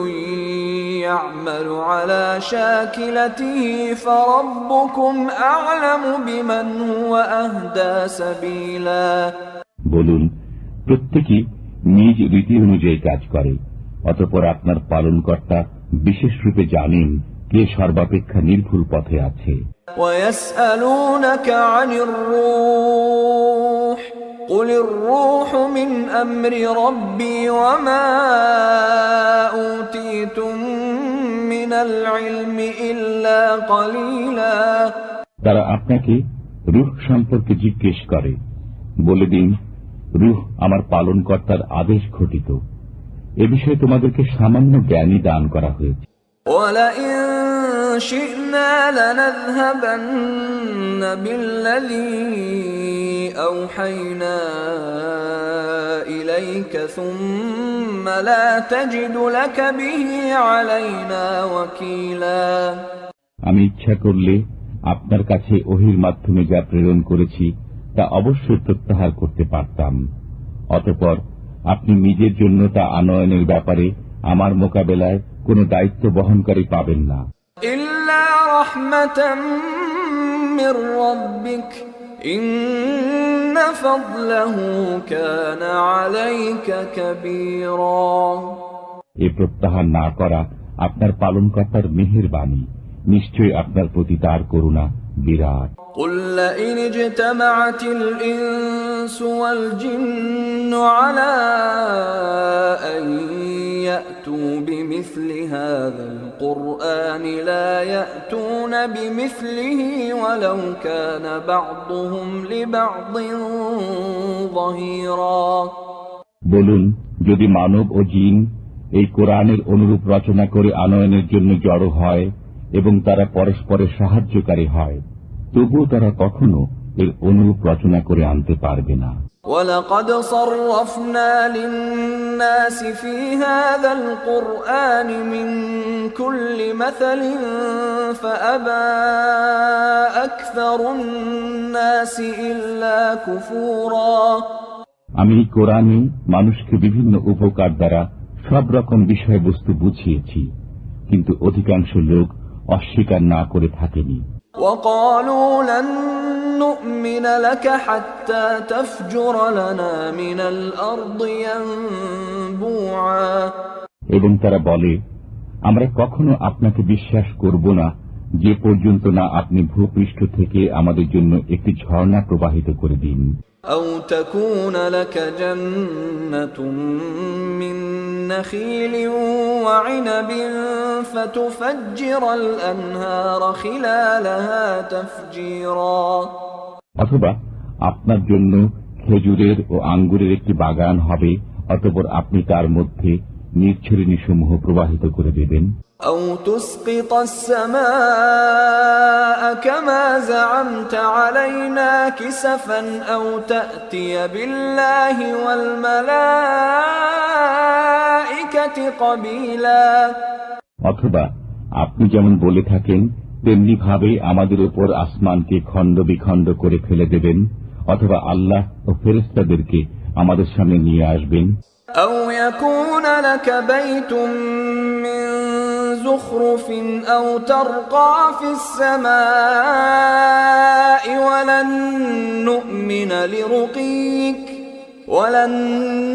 يَعْمَلُ عَلَى شَاكِلَتِهِ فَرَبُّكُمْ أَعْلَمُ بِمَنْ هُوَ أَهْدَى سَبِيلًا। বলুন, প্রত্যেকেই নিজ রীতি অনুযায়ী কাজ করে, অতঃপর আপনার পালনকর্তা বিশেষ রূপে জানেন কে সর্বাপেক্ষা নির্ভুল পথে আছে। وَيَسْأَلُونَكَ عَنِ الرُّوحِ قُلِ الرُّوحُ مِنْ أَمْرِ رَبِّي وَمَا أُوتِيتُم مِّنَ الْعِلْمِ إِلَّا قَلِيلًا। তারা আপনাকে রূহ সম্পর্কে জিজ্ঞেস করে, বলে দিন, রূহ আমার পালনকর্তার আদেশ ঘটিত, এ বিষয়ে তোমাদেরকে সামান্য জ্ঞানই দান করা হয়েছে। وَلَئِن شِئْنَا لَنَذْهَبَنَّ بِالَّذِي أَوْحَيْنَا إِلَيْكَ ثُمَّ لَا تَجِدُ لَكَ بِهِ عَلَيْنَا وَكِيلًا। আমি ইচ্ছা করলে আপনার কাছে ওহীর মাধ্যমে যা প্রেরণ করেছি তা অবশ্যই প্রত্যাহার করতে পারতাম, অতঃপর আপনি নিজের জন্য তা আনয়নের ব্যাপারে আমার মোকাবেলায় কোনো দায়িত্ব বহনকারী পাবেন না। ইল্লা রাহমাতাম মির রাব্বিক ইন্না ফাদলাহু কানা আলাইকা কাবীরা। এই প্রত্যাহার না করা আপনার পালনকর্তার মেহেরবানি, নিশ্চয়ই আপনার প্রতি তার করুণা বিরাট। قُلْ لَئِنِ اجْتَمَعَتِ الْإِنسُ وَالْجِنُّ عَلَىٰ أَن يَأْتُوا بِمِثْلِ هَٰذَا الْقُرْآنِ لَا يَأْتُونَ بِمِثْلِهِ وَلَوْ كَانَ بَعْضُهُمْ لِبَعْضٍ ظَهِيرًا। বলুন, যদি মানব ও জিন এই কোরআনের অনুরূপ রচনা করে আনয়নের জন্য জড়ো হয় এবং তারা পরস্পরের সাহায্যকারী হয়, তবুও তারা কখনো এর অনুরূপ রচনা করে আনতে পারবে না। وَلَقَدْ صَرَّفْنَا لِلنَّاسِ فِي هَذَا الْقُرْآنِ مِنْ كُلِّ مَثَلٍ فَأَبَى أَكْثَرُ النَّاسِ إِلَّا كُفُورًا। আমি কোরআনে মানুষকে বিভিন্ন উপকার দ্বারা সব রকম বিষয়বস্তু বুঝিয়েছি, কিন্তু অধিকাংশ লোক অস্বীকার না করে থাকেনি। وَقَالُوا لَن نُّؤْمِنَ لَكَ حَتَّى تَفْجُرَ لَنَا مِنَ الْأَرْضِ يَنبُوعًا। এবং তারা বলে, আমরা কখনো আপনাকে বিশ্বাস করব না যে পর্যন্ত না আপনি ভূপৃষ্ঠ থেকে আমাদের জন্য একটি ঝর্ণা প্রবাহিত করে দিন। أو تكون لك جنة من نخيل وعنب فتفجر الأنهار خلالها تفجيرا অথবা আপনার জন্য খেজুরের ও আঙ্গুরের একটি বাগান হবে, অতঃপর আপনি তার মধ্যে নির্ঝরিণীসমূহ প্রবাহিত করে দেবেন। أو تسقط السماء كما زعمت علينا كسفا أو تأتي بالله والملائكة قبيلا অথবা আপনি যেমন বলে থাকেন তেমনি ভাবে আমাদের উপর আসমানকে খণ্ড বিখণ্ড করে ফেলে দেবেন, অথবা আল্লাহ ও ফেরেশতাদেরকে আমাদের সামনে নিয়ে আসবেন। أو يكون لك بيت من زخرف أو ترقى في السماء ولن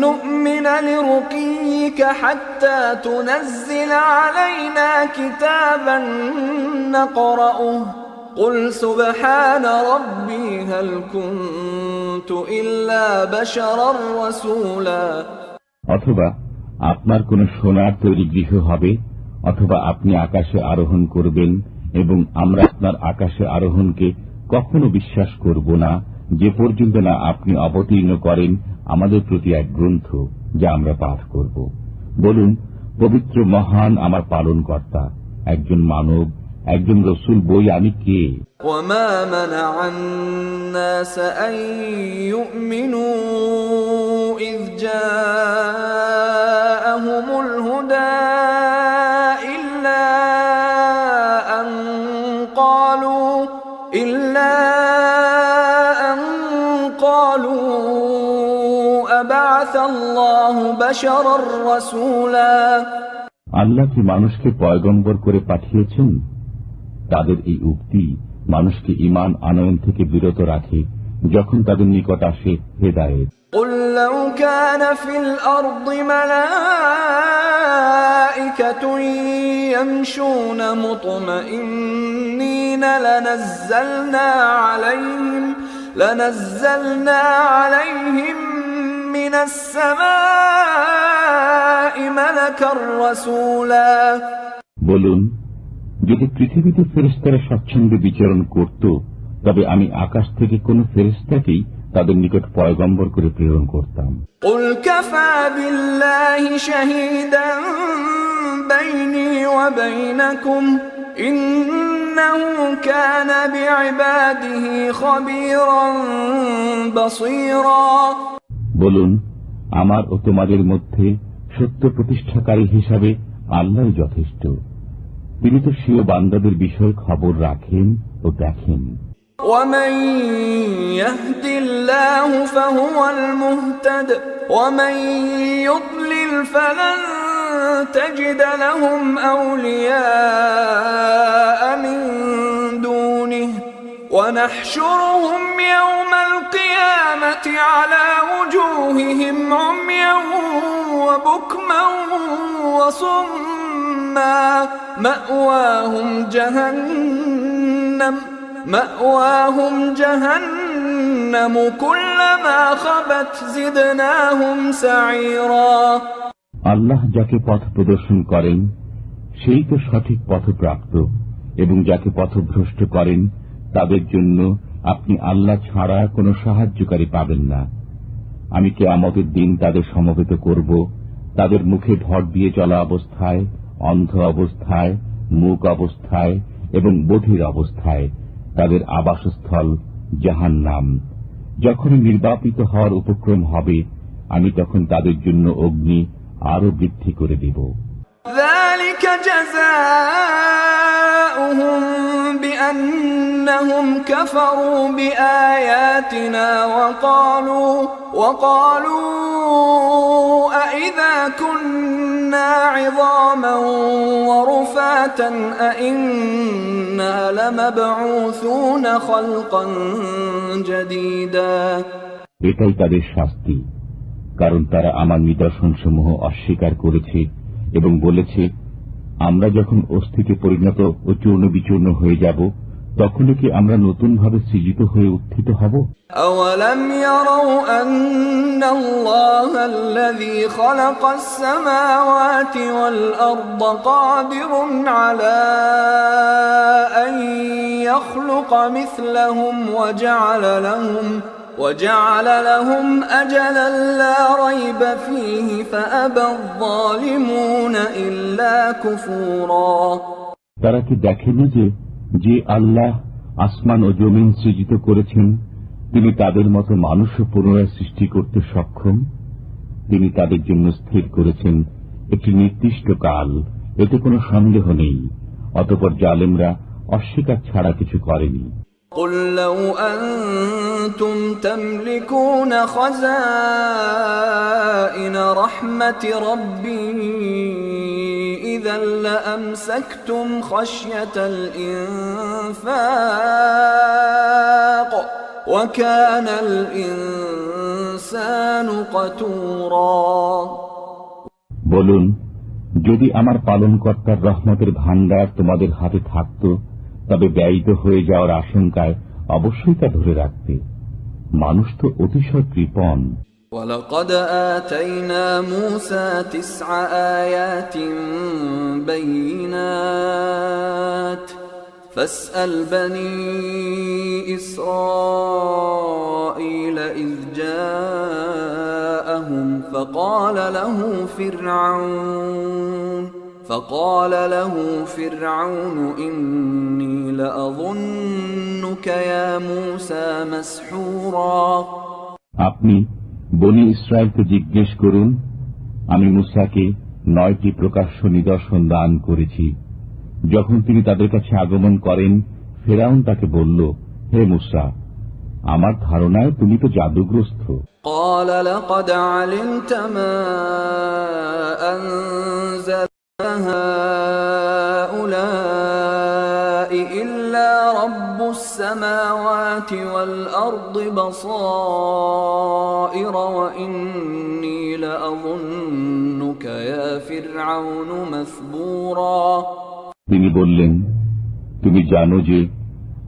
نؤمن لرقيك حتى تنزل علينا كتابا نقرأه قل سبحان ربي هل كنت إلا بشرا رسولا অথবা আপনার কোন সোনার তৈরি গৃহ হবে, অথবা আপনি আকাশে আরোহণ করবেন এবং আমরা আপনার আকাশে আরোহণকে কখনো বিশ্বাস করব না যে পর্যন্ত না আপনি অবতীর্ণ করেন আমাদের প্রতি এক গ্রন্থ যা আমরা পাঠ করব। বলুন, পবিত্র মহান আমার পালনকর্তা, একজন মানব, একজন রসুল বই আমি কে? وما منع الناس أن يؤمنوا إذ جاءهم الهدى إلا أن قالوا أبعث الله بشرا رسولا আল্লাহ কি মানুষকে পয়গম্বর করে পাঠিয়েছেন? তাদের এই উক্তি মানুষকে ঈমান আনয়ন থেকে বিরত রাখে যখন তাদের নিকট আসে হেদায়েত। قل لو كان في الأرض ملائكة يمشون مطمئنين لنزلنا عليهم من السماء ملكا رسولا বলুন, যদি পৃথিবীতে ফেরেশতারা স্বচ্ছন্দে বিচরণ করত, তবে আমি আকাশ থেকে কোন ফেরেশতাকেই তাদের নিকট পয়গম্বর করে প্রেরণ করতাম। قل كفى بالله شهيدا بيني وبينكم إنه كان بعباده خبيرا بصيرا বলুন, আমার ও তোমাদের মধ্যে সত্য প্রতিষ্ঠাকারী হিসাবে আল্লাহ যথেষ্ট। তিনি তো স্বীয় বান্দাদের বিষয় খবর রাখেন ও দেখেন। ومن يهد الله فهو المهتد ومن يضلل فلن تجد لهم أولياء من دونه ونحشرهم يوم القيامة على وجوههم عميا وبكما وصما مأواهم جهنم كلما خبت زدناهم سعيرا আল্লাহ যাকে পথ প্রদর্শন করেন সেই তো সঠিক পথপ্রাপ্ত, এবং যাকে পথভ্রষ্ট করেন তাদের জন্য আপনি আল্লাহ ছাড়া কোনো সাহায্যকারী পাবেন না। আমি কিয়ামতের দিন তাদের সমবেত করব, তাদের মুখে ভর দিয়ে চলা অবস্থায়, অন্ধ অবস্থায়, মূক অবস্থায় এবং বধির অবস্থায়। তাদের আবাসস্থল জাহান্নাম। যখন নির্বাপিত হওয়ার উপক্রম হবে, আমি তখন তাদের জন্য অগ্নি আরো বৃদ্ধি করে দেব। ذلك جزاؤهم بأنهم كفروا بآياتنا وقالوا أإذا كنا عظاما ورفاتا أإنا لمبعوثون خلقا جديدا এটাই তাদের শাস্তি, কারণ তারা আমার নিদর্শনসমূহ অস্বীকার করেছে এবং বলেছে, আমরা যখন অস্থিতে পরিণত ও চূর্ণ বিচূর্ণ হয়ে যাব, তখনই কি আমরা নতুনভাবে সৃজিত হয়ে উত্থিত হব? أولم يروا أن الله الذي خلق السماوات والأرض قادر على أن يخلق مثلهم وجعل لهم أجلا لا ريب فيه فأبى الظالمون إلا كفورا। তারা কি দেখেনি যে আল্লাহ আসমান ও জমিন সৃজিত করেছেন, তিনি তাদের মতো মানুষও পুনরায় সৃষ্টি করতে সক্ষম। তিনি তাদের জন্য স্থির করেছেন একটি নির্দিষ্ট কাল, এতে কোনো সন্দেহ নেই। অতঃপর জালেমরা অস্বীকার ছাড়া কিছু করেনি। قل لو أنتم تملكون خزائن رحمة ربي إذا لأمسكتم خشية الإنفاق وكان الإنسان قتورا। বলুন, যদি আমার পালনকর্তার রহমতের ভাণ্ডার তোমাদের হাতে থাকত, তবে ব্যয়িত হয়ে যাওয়ার আশঙ্কায় অবশ্যই তা ধরে রাখতে। মানুষ তো অতিশয় কৃপণ। وَلَقَدْ آتَيْنَا مُوسَى 9 آيَاتٍ بَيِّنَاتٍ فَاسْأَلْ بَنِي إِسْرَائِيلَ إِذْ جَاءَهُمْ فقال له فرعون إني لأظنك يا موسى مسحورا। আপনি বনি ইসরায়েলকে জিজ্ঞেস করুন, আমি মুসাকে 9টি প্রকাশ্য নিদর্শন দান করেছি। যখন তিনি তাদের কাছে আগমন করেন, ফেরাউন তাকে বলল, হে মুসা, আমার ধারণায় তুমি তো জাদুগ্রস্ত। قال لقد علمت ما أنزل هؤلاء إلا رب السماوات والأرض بصائر وإني لأظنك يا فرعون مثبورا। তিনি বললেন, তুমি জানো যে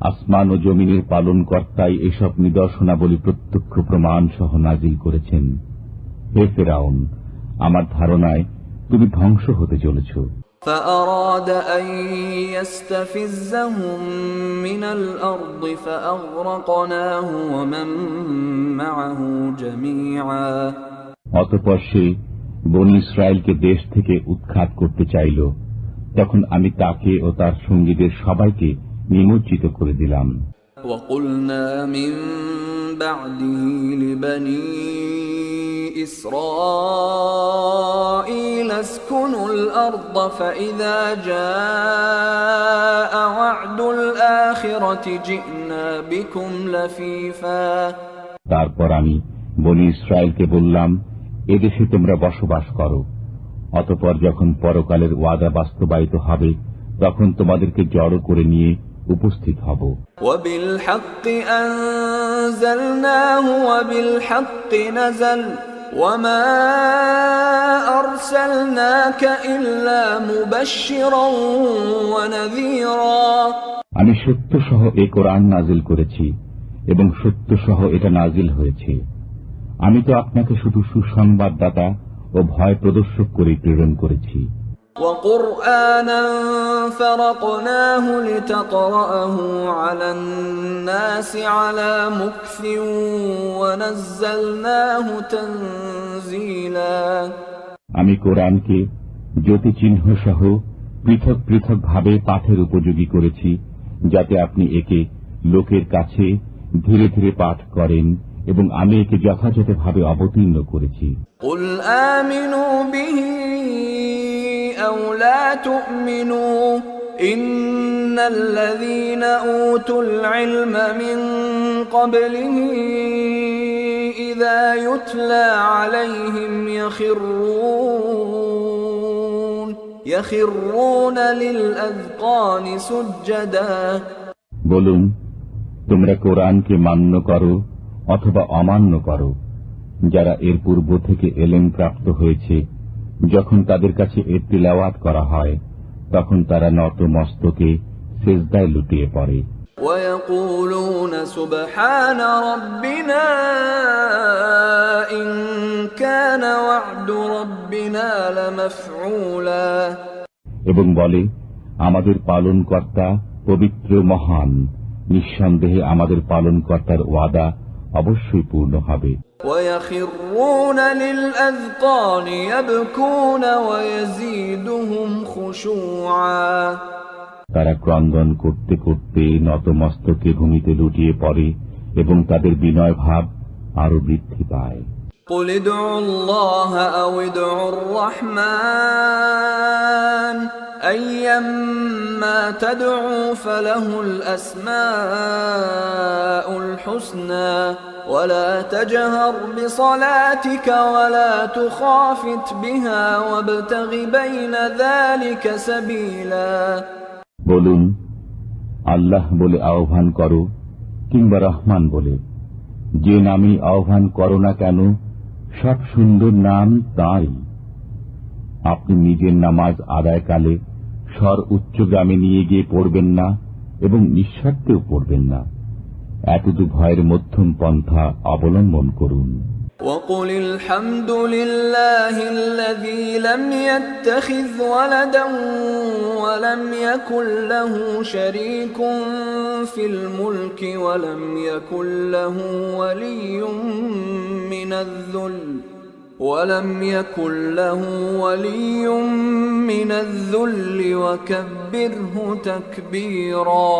আসমান ও জমিনের পালন কর্তাই এসব নিদর্শনাবলী প্রত্যক্ষ প্রমাণ সহ নাজিল করেছেন। হে ফিরআউন, আমার ধারণায় তুমি ধ্বংস হতে চলেছ। فأراد أن يستفزهم من الأرض فأغرقناه ومن معه جميعا। অতঃপর সে বনী ইসরায়েলকে দেশ থেকে উৎখাত করতে চাইল, তখন আমি তাকে ও তার সঙ্গীদের সবাইকে নিমজ্জিত করে দিলাম। وقلنا من بعده لبني إسرائيل اسكنوا الأرض فإذا جاء وعد الآخرة جئنا بكم لفيفا। তারপর আমি বনী ইসরায়েলকে বললাম, এদেশে তোমরা বসবাস করো। অতঃপর যখন পরকালের ওয়াদা বাস্তবায়িত হবে, তখন তোমাদেরকে জড়ো করে নিয়ে উপস্থিত হব। وبالحق أنزلناه وبالحق نزل وما أرسلناك إلا مبشرا ونذيرا। আমি সত্য সহ এই কোরআন নাজিল করেছি এবং সত্য সহ এটা নাজিল হয়েছে। আমি তো আপনাকে শুধু সুসংবাদদাতা ও ভয় প্রদর্শক করে প্রেরণ করেছি। وقرآنا فرقناه لتقرأه على الناس على مكث ونزلناه تنزيلا। আমি কোরআনকে জ্যোতিচিহ্ন সহ পৃথক পৃথক ভাবে পাঠের উপযোগী করেছি, যাতে আপনি একে লোকের কাছে ধীরে ধীরে পাঠ করেন, এবং আমি একে যথাযথভাবে অবতীর্ণ করেছি। قل آمنوا به أو لا تؤمنوا إن الذين أوتوا العلم من قبله إذا يتلى عليهم يخرون للأذقان سجدا। বলুন, তোমরা কোরআনকে মান্য করো অথবা অমান্য করো। যারা এর পূর্ব থেকে এলেম প্রাপ্ত হয়েছে, যখন তাদের কাছে এর তিলাওয়াত করা হয়, তখন তারা নত মস্তকে সিজদায় লুটিয়ে পড়ে। ويقولون سبحان ربنا إن كان وعد ربنا لمفعولا এবং বলে, আমাদের পালনকর্তা পবিত্র মহান, নিঃসন্দেহে আমাদের পালনকর্তার ওয়াদা অবশ্যই পূর্ণ হবে। ويخرون للأذقان يبكون ويزيدهم خشوعا তারা ক্রন্দন করতে করতে নতমস্তকে ভূমিতে লুটিয়ে পড়ে এবং তাদের বিনয় ভাব আরো বৃদ্ধি পায়। قل ادعوا الله أو ادعوا الرحمن أيما تدعوا فله الأسماء الحسنى ولا تجهر بصلاتك ولا تخافت بها وابتغ بين ذلك سبيلا বলুন, আল্লাহ বলে আহ্বান করো কিংবা রহমান বলে, যে নামে আহ্বান করো না কেন সব সুন্দর নাম তাঁরই। আপনি নিজের নামাজ আদায়কালে স্বর উচ্চগামী নিয়ে গিয়ে পড়বেন না এবং নিঃস্বার্থেও পড়বেন না। এতটু ভয়ের মধ্যম পন্থা অবলম্বন করুন। وقل الحمد لله الذي لم يتخذ ولدا ولم يكن له شريك في الملك ولم يكن له ولي من الذل وكبره تكبيرا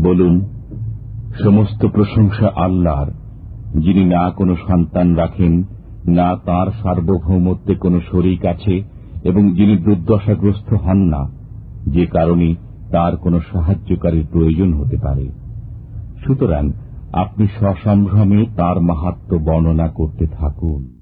বলুন, সমস্ত প্রশংসা আল্লাহর, যিনি না কোনো সন্তান রাখেন, না তার সার্বভৌমত্বে কোনো শরীক আছে এবং যিনি দুর্দশাগ্রস্ত হন না, যে কারণে তার কোনো সাহায্যকারীর প্রয়োজন হতে পারে। সুতরাং আপনি সসম্ভ্রমে তার মাহাত্ম্য বর্ণনা করতে থাকুন।